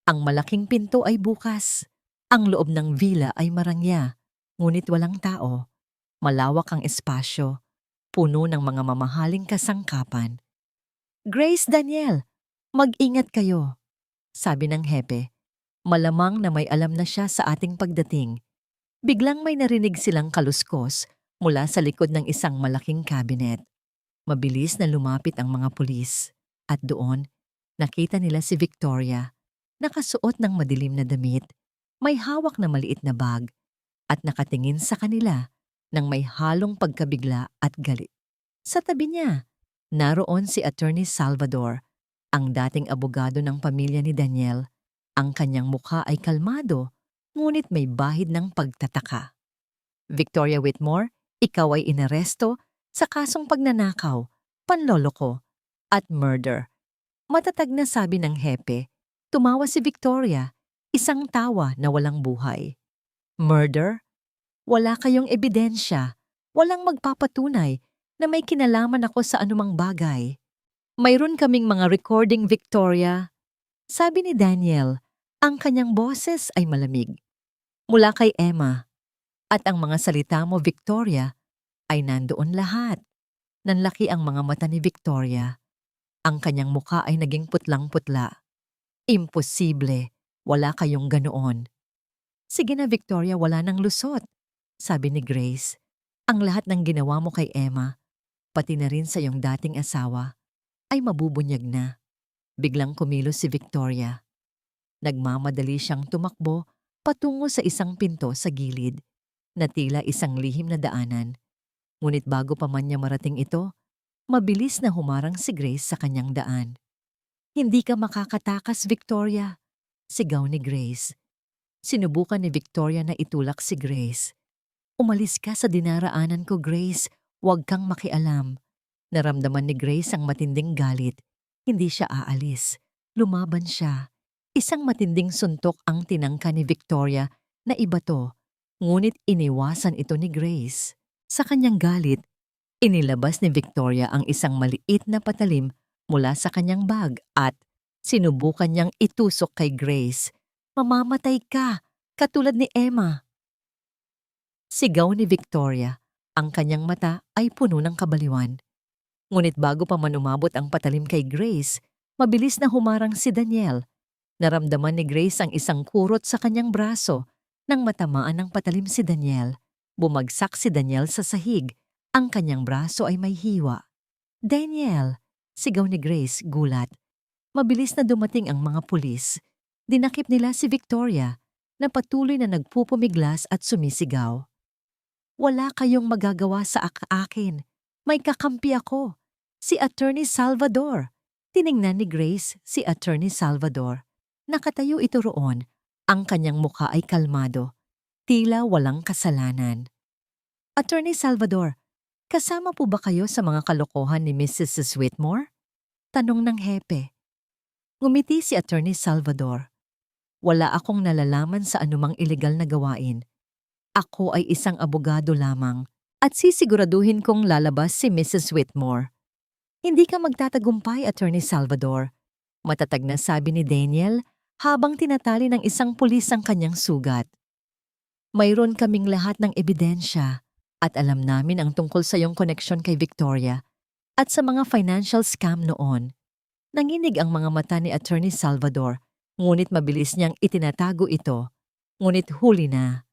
Ang malaking pinto ay bukas. Ang loob ng villa ay marangya, ngunit walang tao. Malawak ang espasyo, puno ng mga mamahaling kasangkapan. "Grace, Daniel, mag-ingat kayo," sabi ng hepe. Malamang na may alam na siya sa ating pagdating. Biglang may narinig silang kaluskos mula sa likod ng isang malaking cabinet. Mabilis na lumapit ang mga pulis at doon nakita nila si Victoria, nakasuot ng madilim na damit, may hawak na maliit na bag at nakatingin sa kanila ng may halong pagkabigla at galit. Sa tabi niya, naroon si Attorney Salvador, ang dating abogado ng pamilya ni Daniel. Ang kanyang mukha ay kalmado, ngunit may bahid ng pagtataka. "Victoria Whitmore, ikaw ay inaresto sa kasong pagnanakaw, panloloko, at murder," matatag na sabi ng hepe. Tumawa si Victoria, isang tawa na walang buhay. "Murder? Wala kayong ebidensya, walang magpapatunay na may kinalaman ako sa anumang bagay." "Mayroon kaming mga recording, Victoria," sabi ni Daniel. Ang kanyang boses ay malamig. "Mula kay Emma. At ang mga salita mo, Victoria, ay nandoon lahat." Nanlaki ang mga mata ni Victoria. Ang kanyang mukha ay naging putlang-putla. "Imposible. Wala kayong ganoon." "Sige na, Victoria, wala nang lusot," sabi ni Grace. "Ang lahat ng ginawa mo kay Emma, pati na rin sa iyong dating asawa, ay mabubunyag na." Biglang kumilos si Victoria. Nagmamadali siyang tumakbo patungo sa isang pinto sa gilid, na tila isang lihim na daanan. Ngunit bago pa man niya marating ito, mabilis na humarang si Grace sa kanyang daan. "Hindi ka makakatakas, Victoria," sigaw ni Grace. Sinubukan ni Victoria na itulak si Grace. "Umalis ka sa dinaraanan ko, Grace. Huwag kang makialam." Naramdaman ni Grace ang matinding galit. Hindi siya aalis. Lumaban siya. Isang matinding suntok ang tinangka ni Victoria na ibato, ngunit iniwasan ito ni Grace. Sa kanyang galit, inilabas ni Victoria ang isang maliit na patalim mula sa kanyang bag at sinubukan niyang itusok kay Grace. "Mamamatay ka, katulad ni Emma." Sigaw ni Victoria. Ang kanyang mata ay puno ng kabaliwan. Ngunit bago pa man umabot ang patalim kay Grace, mabilis na humarang si Daniel. Naramdaman ni Grace ang isang kurot sa kanyang braso. Nang matamaan ng patalim si Daniel, bumagsak si Daniel sa sahig. Ang kanyang braso ay may hiwa. "Daniel!" sigaw ni Grace, gulat. Mabilis na dumating ang mga pulis. Dinakip nila si Victoria, na patuloy na nagpupumiglas at sumisigaw. "Wala kayong magagawa sa akin. May kakampi ako. Si Attorney Salvador." Tiningnan ni Grace si Attorney Salvador. Nakatayo ito roon. Ang kanyang mukha ay kalmado. Tila walang kasalanan. "Attorney Salvador, kasama po ba kayo sa mga kalokohan ni Mrs. Whitmore?" tanong ng hepe. Ngumiti si Attorney Salvador. "Wala akong nalalaman sa anumang ilegal na gawain. Ako ay isang abogado lamang at sisiguraduhin kong lalabas si Mrs. Whitmore." "Hindi ka magtatagumpay, Attorney Salvador," matatag na sabi ni Daniel habang tinatali ng isang pulis ang kanyang sugat. "Mayroon kaming lahat ng ebidensya at alam namin ang tungkol sa iyong koneksyon kay Victoria at sa mga financial scam noon. Nanginig ang mga mata ni Attorney Salvador, ngunit mabilis niyang itinatago ito. Ngunit huli na.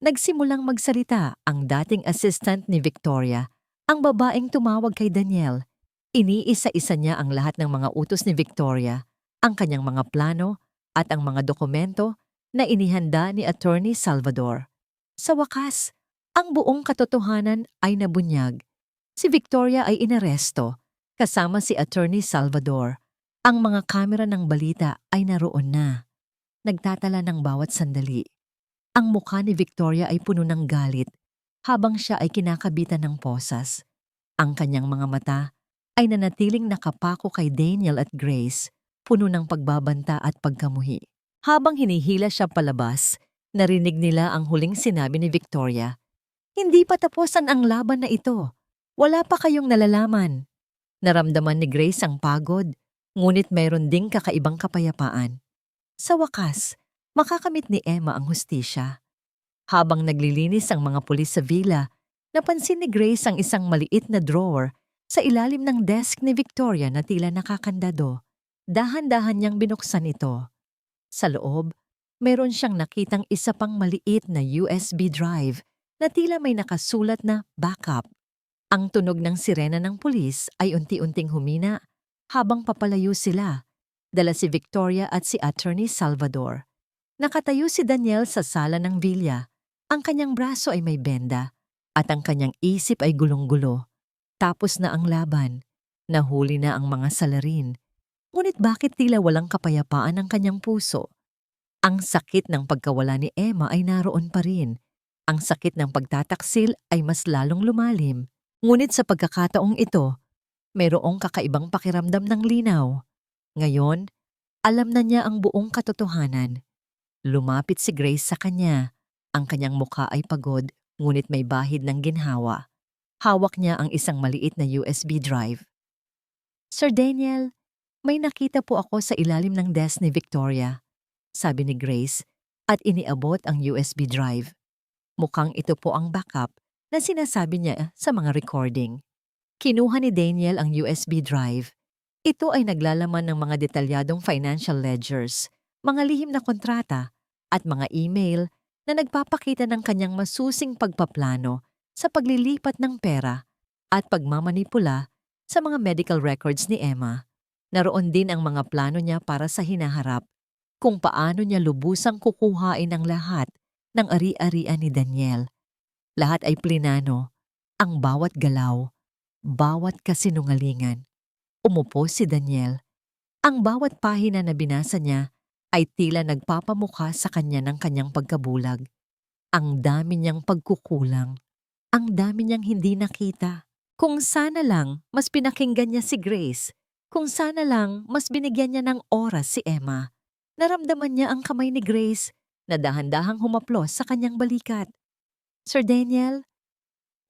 Nagsimulang magsalita ang dating assistant ni Victoria, ang babaeng tumawag kay Daniel. Iniisa-isa niya ang lahat ng mga utos ni Victoria, ang kanyang mga plano at ang mga dokumento na inihanda ni Attorney Salvador. Sa wakas, ang buong katotohanan ay nabunyag. Si Victoria ay inaresto, kasama si Attorney Salvador. Ang mga kamera ng balita ay naroon na. Nagtatala ng bawat sandali. Ang mukha ni Victoria ay puno ng galit habang siya ay kinakabitan ng posas. Ang kanyang mga mata ay nanatiling nakapako kay Daniel at Grace, puno ng pagbabanta at pagkamuhi. Habang hinihila siya palabas, narinig nila ang huling sinabi ni Victoria. Hindi pa tapusan ang laban na ito. Wala pa kayong nalalaman. Naramdaman ni Grace ang pagod, ngunit mayroon ding kakaibang kapayapaan. Sa wakas, makakamit ni Emma ang hustisya. Habang naglilinis ang mga pulis sa villa, napansin ni Grace ang isang maliit na drawer sa ilalim ng desk ni Victoria na tila nakakandado. Dahan-dahan niyang binuksan ito. Sa loob, meron siyang nakitang isa pang maliit na USB drive na tila may nakasulat na backup. Ang tunog ng sirena ng pulis ay unti-unting humina habang papalayo sila, dala si Victoria at si Attorney Salvador. Nakatayo si Daniel sa sala ng villa. Ang kanyang braso ay may benda at ang kanyang isip ay gulong-gulo. Tapos na ang laban. Nahuli na ang mga salarin. Ngunit bakit tila walang kapayapaan ang kanyang puso? Ang sakit ng pagkawala ni Emma ay naroon pa rin. Ang sakit ng pagtataksil ay mas lalong lumalim. Ngunit sa pagkakataong ito, mayroong kakaibang pakiramdam ng linaw. Ngayon, alam na niya ang buong katotohanan. Lumapit si Grace sa kanya. Ang kanyang mukha ay pagod, ngunit may bahid ng ginhawa. Hawak niya ang isang maliit na USB drive. Sir Daniel, may nakita po ako sa ilalim ng desk ni Victoria, sabi ni Grace, at iniabot ang USB drive. Mukhang ito po ang backup na sinasabi niya sa mga recording. Kinuha ni Daniel ang USB drive. Ito ay naglalaman ng mga detalyadong financial ledgers, mga lihim na kontrata, at mga email na nagpapakita ng kanyang masusing pagpaplano sa paglilipat ng pera at pagmamanipula sa mga medical records ni Emma. Naroon din ang mga plano niya para sa hinaharap, kung paano niya lubusang kukuhain ang lahat ng ari-arian ni Daniel. Lahat ay plinano, ang bawat galaw, bawat kasinungalingan. Umupo si Daniel. Ang bawat pahina na binasa niya ay tila nagpapamukha sa kanya ng kanyang pagkabulag. Ang dami niyang pagkukulang. Ang dami niyang hindi nakita. Kung sana lang mas pinakinggan niya si Grace. Kung sana lang mas binigyan niya ng oras si Emma. Naramdaman niya ang kamay ni Grace na dahan-dahang humaplos sa kanyang balikat. Sir Daniel,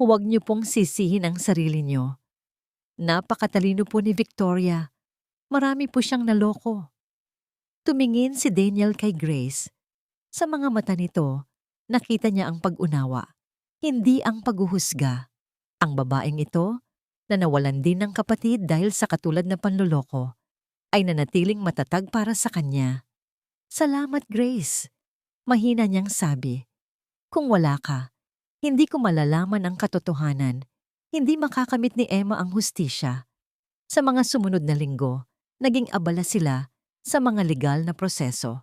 huwag niyo pong sisihin ang sarili niyo. Napakatalino po ni Victoria. Marami po siyang naloko. Tumingin si Daniel kay Grace. Sa mga mata nito, nakita niya ang pag-unawa, hindi ang paghuhusga. Ang babaeng ito, na nawalan din ng kapatid dahil sa katulad na panloloko, ay nanatiling matatag para sa kanya. Salamat, Grace. Mahina niyang sabi. Kung wala ka, hindi ko malalaman ang katotohanan. Hindi makakamit ni Emma ang hustisya. Sa mga sumunod na linggo, naging abala sila sa mga legal na proseso.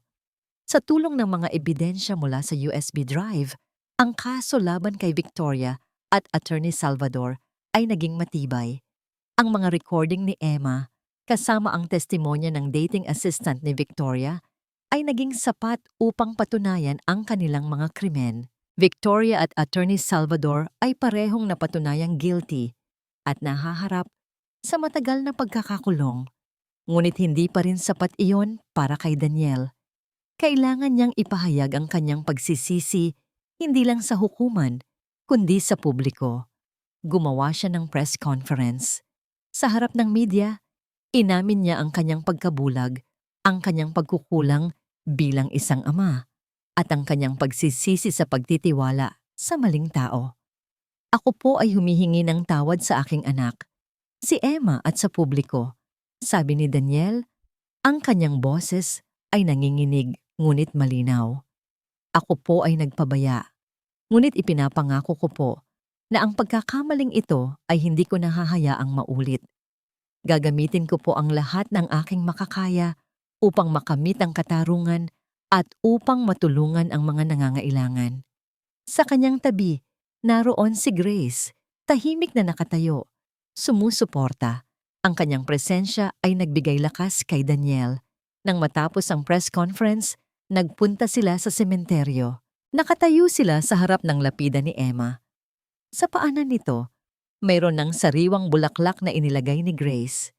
Sa tulong ng mga ebidensya mula sa USB drive, ang kaso laban kay Victoria at Attorney Salvador ay naging matibay. Ang mga recording ni Emma, kasama ang testimonya ng dating assistant ni Victoria, ay naging sapat upang patunayan ang kanilang mga krimen. Victoria at Attorney Salvador ay parehong napatunayang guilty at nahaharap sa matagal na pagkakakulong. Ngunit hindi pa rin sapat iyon para kay Daniel. Kailangan niyang ipahayag ang kanyang pagsisisi hindi lang sa hukuman, kundi sa publiko. Gumawa siya ng press conference. Sa harap ng media, inamin niya ang kanyang pagkabulag, ang kanyang pagkukulang bilang isang ama, at ang kanyang pagsisisi sa pagtitiwala sa maling tao. Ako po ay humihingi ng tawad sa aking anak. Si Emma at sa publiko. Sabi ni Daniel, ang kanyang boses ay nanginginig ngunit malinaw. Ako po ay nagpabaya, ngunit ipinapangako ko po na ang pagkakamaling ito ay hindi ko nahahayaang maulit. Gagamitin ko po ang lahat ng aking makakaya upang makamit ang katarungan at upang matulungan ang mga nangangailangan. Sa kanyang tabi, naroon si Grace, tahimik na nakatayo, sumusuporta. Ang kanyang presensya ay nagbigay lakas kay Daniel. Nang matapos ang press conference, nagpunta sila sa sementeryo. Nakatayo sila sa harap ng lapida ni Emma. Sa paanan nito, mayroon ng sariwang bulaklak na inilagay ni Grace.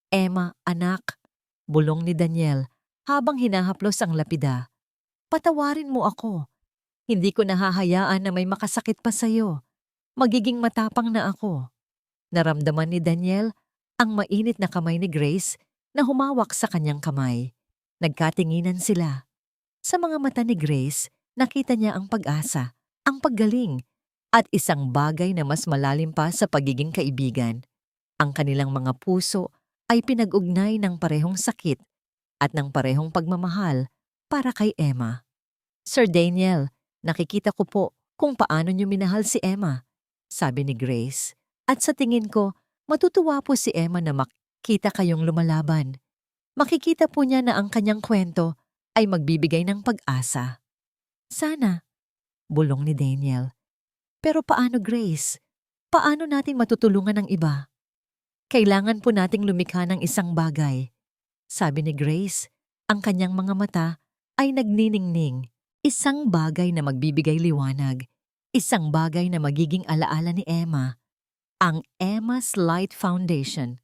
Emma, anak, bulong ni Daniel habang hinahaplos ang lapida. Patawarin mo ako. Hindi ko nahahayaan na may makasakit pa sa'yo. Magiging matapang na ako. Naramdaman ni Daniel ang mainit na kamay ni Grace na humawak sa kanyang kamay. Nagkatinginan sila. Sa mga mata ni Grace, nakita niya ang pag-asa, ang paggaling, at isang bagay na mas malalim pa sa pagiging kaibigan. Ang kanilang mga puso ay pinag-ugnay ng parehong sakit at ng parehong pagmamahal para kay Emma. Sir Daniel, nakikita ko po kung paano niyo minahal si Emma, sabi ni Grace. At sa tingin ko, matutuwa po si Emma na makita kayong lumalaban. Makikita po niya na ang kanyang kwento ay magbibigay ng pag-asa. Sana, bulong ni Daniel. Pero paano, Grace? Paano natin matutulungan ang iba? Kailangan po nating lumikha ng isang bagay. Sabi ni Grace, ang kanyang mga mata ay nagniningning. Isang bagay na magbibigay liwanag. Isang bagay na magiging alaala ni Emma. Ang Emma's Light Foundation.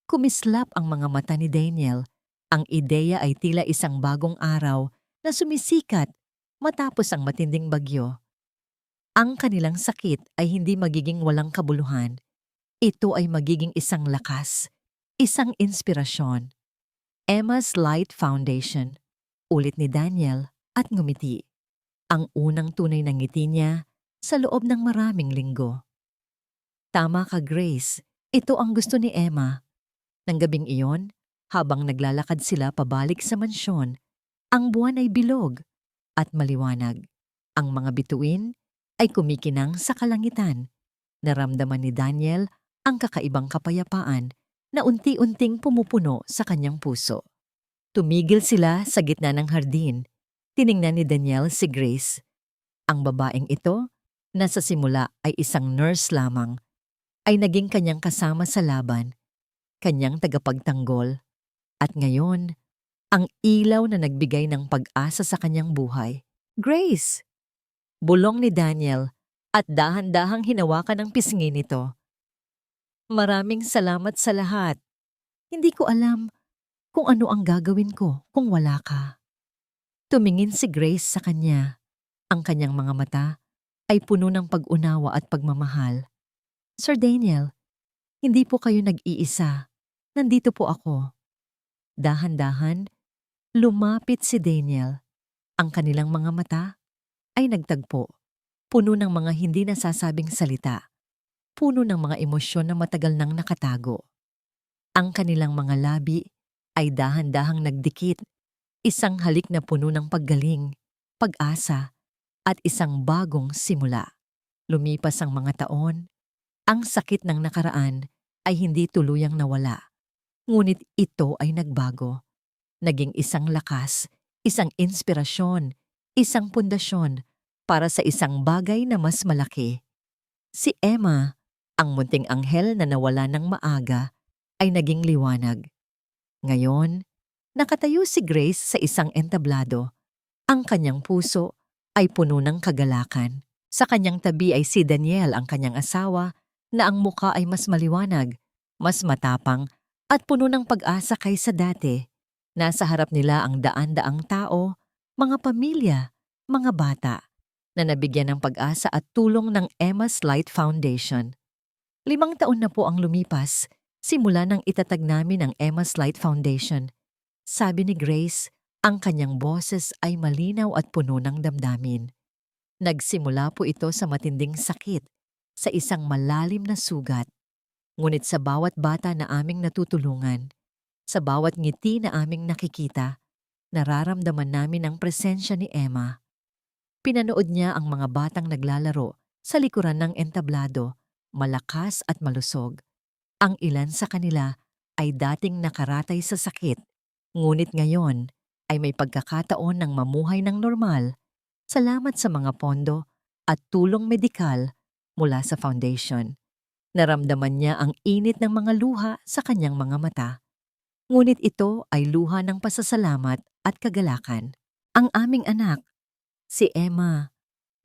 Kumislap ang mga mata ni Daniel. Ang ideya ay tila isang bagong araw na sumisikat matapos ang matinding bagyo. Ang kanilang sakit ay hindi magiging walang kabuluhan. Ito ay magiging isang lakas, isang inspirasyon. Emma's Light Foundation. Ulit ni Daniel at ngumiti. Ang unang tunay na ngiti niya sa loob ng maraming linggo. Tama ka, Grace. Ito ang gusto ni Emma. Nang gabing iyon, habang naglalakad sila pabalik sa mansyon, ang buwan ay bilog at maliwanag. Ang mga bituin ay kumikinang sa kalangitan. Naramdaman ni Daniel ang kakaibang kapayapaan na unti-unting pumupuno sa kanyang puso. Tumigil sila sa gitna ng hardin. Tiningnan ni Daniel si Grace. Ang babaeng ito, na sa simula ay isang nurse lamang, ay naging kanyang kasama sa laban, kanyang tagapagtanggol, at ngayon, ang ilaw na nagbigay ng pag-asa sa kanyang buhay. Grace! Bulong ni Daniel at dahan-dahang hinawakan ang pisngi nito. Maraming salamat sa lahat. Hindi ko alam kung ano ang gagawin ko kung wala ka. Tumingin si Grace sa kanya. Ang kanyang mga mata ay puno ng pag-unawa at pagmamahal. Sir Daniel, hindi po kayo nag-iisa. Nandito po ako. Dahan-dahan, lumapit si Daniel. Ang kanilang mga mata ay nagtagpo. Puno ng mga hindi nasasabing salita. Puno ng mga emosyon na matagal nang nakatago. Ang kanilang mga labi ay dahan-dahang nagdikit. Isang halik na puno ng paggaling, pag-asa, at isang bagong simula. Lumipas ang mga taon. Ang sakit ng nakaraan ay hindi tuluyang nawala. Ngunit ito ay nagbago. Naging isang lakas, isang inspirasyon, isang pundasyon para sa isang bagay na mas malaki. Si Emma, ang munting anghel na nawala ng maaga, ay naging liwanag. Ngayon, nakatayo si Grace sa isang entablado. Ang kanyang puso ay puno ng kagalakan. Sa kanyang tabi ay si Daniel, ang kanyang asawa, na ang muka ay mas maliwanag, mas matapang, at puno ng pag-asa kaysa dati. Nasa harap nila ang daan-daang tao, mga pamilya, mga bata, na nabigyan ng pag-asa at tulong ng Emma's Light Foundation. 5 taon na po ang lumipas, simula nang itatag namin ang Emma's Light Foundation. Sabi ni Grace, ang kanyang boses ay malinaw at puno ng damdamin. Nagsimula po ito sa matinding sakit, sa isang malalim na sugat. Ngunit sa bawat bata na aming natutulungan, sa bawat ngiti na aming nakikita, nararamdaman namin ang presensya ni Emma. Pinanood niya ang mga batang naglalaro sa likuran ng entablado, malakas at malusog. Ang ilan sa kanila ay dating nakaratay sa sakit, ngunit ngayon ay may pagkakataon ng mamuhay ng normal salamat sa mga pondo at tulong medikal mula sa foundation. Naramdaman niya ang init ng mga luha sa kanyang mga mata. Ngunit ito ay luha ng pasasalamat at kagalakan. Ang aming anak, si Emma,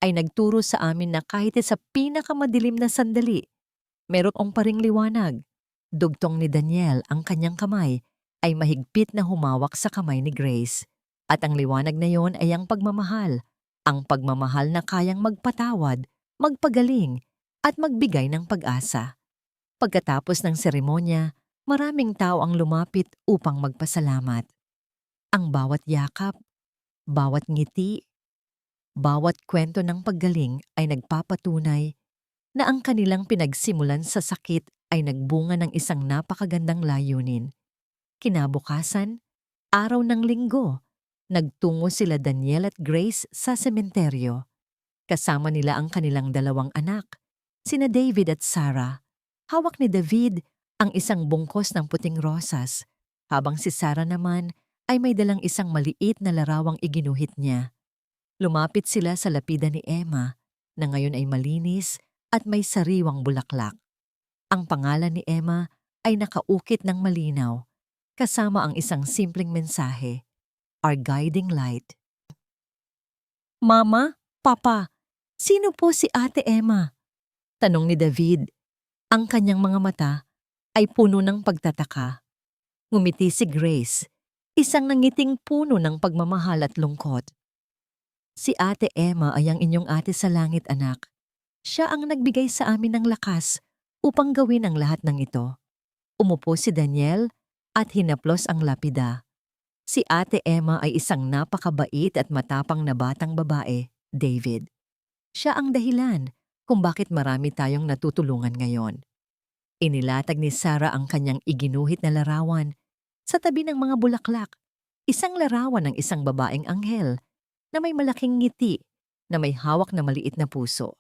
ay nagturo sa amin na kahit sa pinakamadilim na sandali, meron pa ring liwanag. Dugtong ni Daniel ang kanyang kamay ay mahigpit na humawak sa kamay ni Grace. At ang liwanag na yon ay ang pagmamahal. Ang pagmamahal na kayang magpatawad, magpagaling, at magbigay ng pag-asa. Pagkatapos ng seremonya, maraming tao ang lumapit upang magpasalamat. Ang bawat yakap, bawat ngiti, bawat kwento ng paggaling ay nagpapatunay na ang kanilang pinagsimulan sa sakit ay nagbunga ng isang napakagandang layunin. Kinabukasan, araw ng linggo, nagtungo sila Daniel at Grace sa sementeryo. Kasama nila ang kanilang dalawang anak, sina David at Sarah. Hawak ni David ang isang bungkos ng puting rosas, habang si Sarah naman ay may dalang isang maliit na larawang iginuhit niya. Lumapit sila sa lapida ni Emma, na ngayon ay malinis at may sariwang bulaklak. Ang pangalan ni Emma ay nakaukit ng malinaw, kasama ang isang simpleng mensahe, Our Guiding Light. Mama, Papa, sino po si Ate Emma? Tanong ni David. Ang kanyang mga mata ay puno ng pagtataka. Ngumiti si Grace, isang nangiting puno ng pagmamahal at lungkot. Si Ate Emma ay ang inyong ate sa langit, anak. Siya ang nagbigay sa amin ng lakas upang gawin ang lahat ng ito. Umupo si Daniel at hinaplos ang lapida. Si Ate Emma ay isang napakabait at matapang na batang babae, David. Siya ang dahilan kung bakit marami tayong natutulungan ngayon. Inilatag ni Sarah ang kanyang iginuhit na larawan sa tabi ng mga bulaklak, isang larawan ng isang babaeng anghel na may malaking ngiti na may hawak na maliit na puso.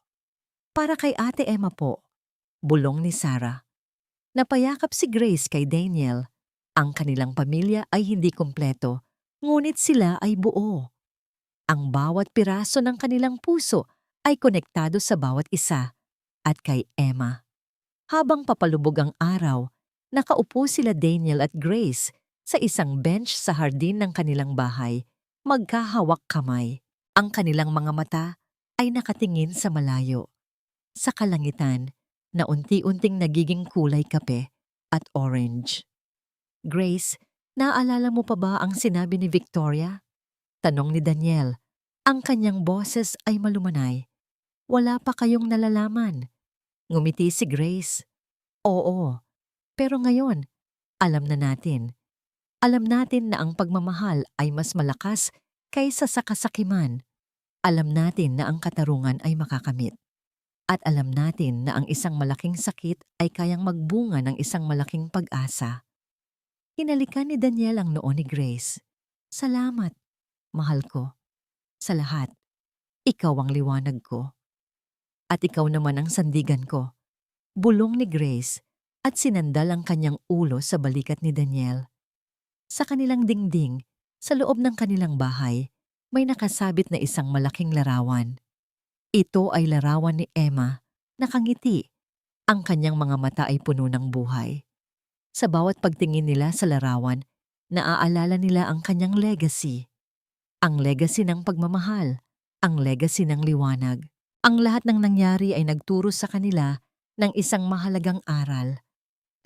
Para kay Ate Emma po, bulong ni Sarah. Napayakap si Grace kay Daniel. Ang kanilang pamilya ay hindi kumpleto, ngunit sila ay buo. Ang bawat piraso ng kanilang puso ay konektado sa bawat isa. At kay Emma. Habang papalubog ang araw, nakaupo sila Daniel at Grace sa isang bench sa hardin ng kanilang bahay, magkahawak kamay. Ang kanilang mga mata ay nakatingin sa malayo, sa kalangitan na unti-unting nagiging kulay kape at orange. Grace, naaalala mo pa ba ang sinabi ni Victoria? Tanong ni Daniel. Ang kanyang boses ay malumanay. Wala pa kayong nalalaman. Ngumiti si Grace. Oo, pero ngayon, alam na natin. Alam natin na ang pagmamahal ay mas malakas kaysa sa kasakiman. Alam natin na ang katarungan ay makakamit. At alam natin na ang isang malaking sakit ay kayang magbunga ng isang malaking pag-asa. Hinalikan ni Daniel ang noo ni Grace. Salamat, mahal ko, sa lahat. Ikaw ang liwanag ko. At ikaw naman ang sandigan ko. Bulong ni Grace at sinandal ang kanyang ulo sa balikat ni Daniel. Sa kanilang dingding, sa loob ng kanilang bahay, may nakasabit na isang malaking larawan. Ito ay larawan ni Emma, nakangiti. Ang kanyang mga mata ay puno ng buhay. Sa bawat pagtingin nila sa larawan, naaalala nila ang kanyang legacy. Ang legacy ng pagmamahal, ang legacy ng liwanag. Ang lahat ng nangyari ay nagturo sa kanila ng isang mahalagang aral.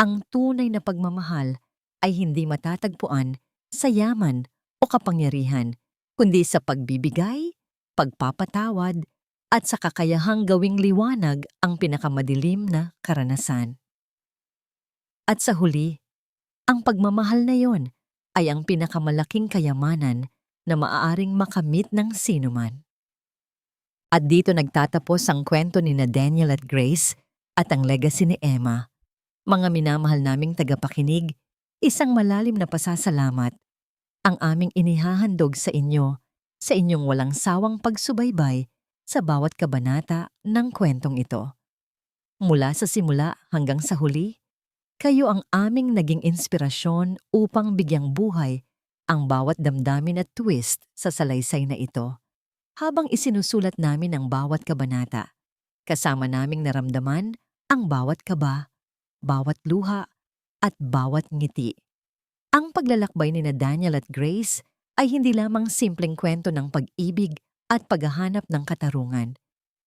Ang tunay na pagmamahal ay hindi matatagpuan sa yaman o kapangyarihan, kundi sa pagbibigay, pagpapatawad, at sa kakayahang gawing liwanag ang pinakamadilim na karanasan. At sa huli, ang pagmamahal na yon ay ang pinakamalaking kayamanan na maaaring makamit ng sinuman. At dito nagtatapos ang kwento ni na Daniel at Grace at ang legacy ni Emma. Mga minamahal naming tagapakinig, isang malalim na pasasalamat ang aming inihahandog sa inyong walang sawang pagsubaybay sa bawat kabanata ng kwentong ito. Mula sa simula hanggang sa huli, kayo ang aming naging inspirasyon upang bigyang buhay ang bawat damdamin at twist sa salaysay na ito. Habang isinusulat namin ang bawat kabanata, kasama naming naramdaman ang bawat kaba, bawat luha, at bawat ngiti. Ang paglalakbay ni na Daniel at Grace ay hindi lamang simpleng kwento ng pag-ibig at paghahanap ng katarungan,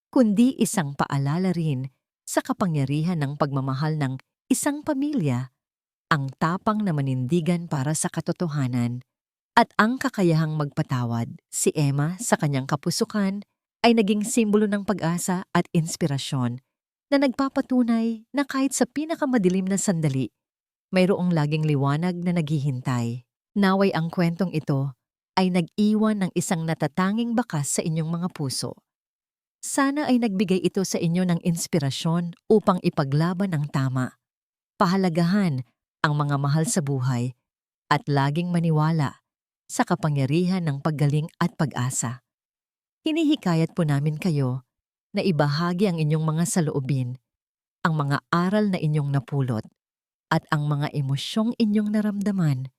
kundi isang paalala rin sa kapangyarihan ng pagmamahal ng isang pamilya, ang tapang na manindigan para sa katotohanan, at ang kakayahang magpatawad. Si Emma sa kanyang kapusukan ay naging simbolo ng pag-asa at inspirasyon na nagpapatunay na kahit sa pinakamadilim na sandali, mayroong laging liwanag na naghihintay. Naway ang kwentong ito ay nag-iwan ng isang natatanging bakas sa inyong mga puso. Sana ay nagbigay ito sa inyo ng inspirasyon upang ipaglaban ang tama, pahalagahan ang mga mahal sa buhay, at laging maniwala sa kapangyarihan ng paggaling at pag-asa. Hinihikayat po namin kayo na ibahagi ang inyong mga saloobin, ang mga aral na inyong napulot, at ang mga emosyong inyong naramdaman.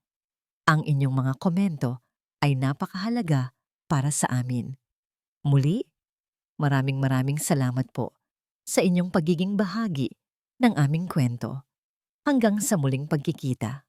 Ang inyong mga komento ay napakahalaga para sa amin. Muli, maraming salamat po sa inyong pagiging bahagi ng aming kwento. Hanggang sa muling pagkikita.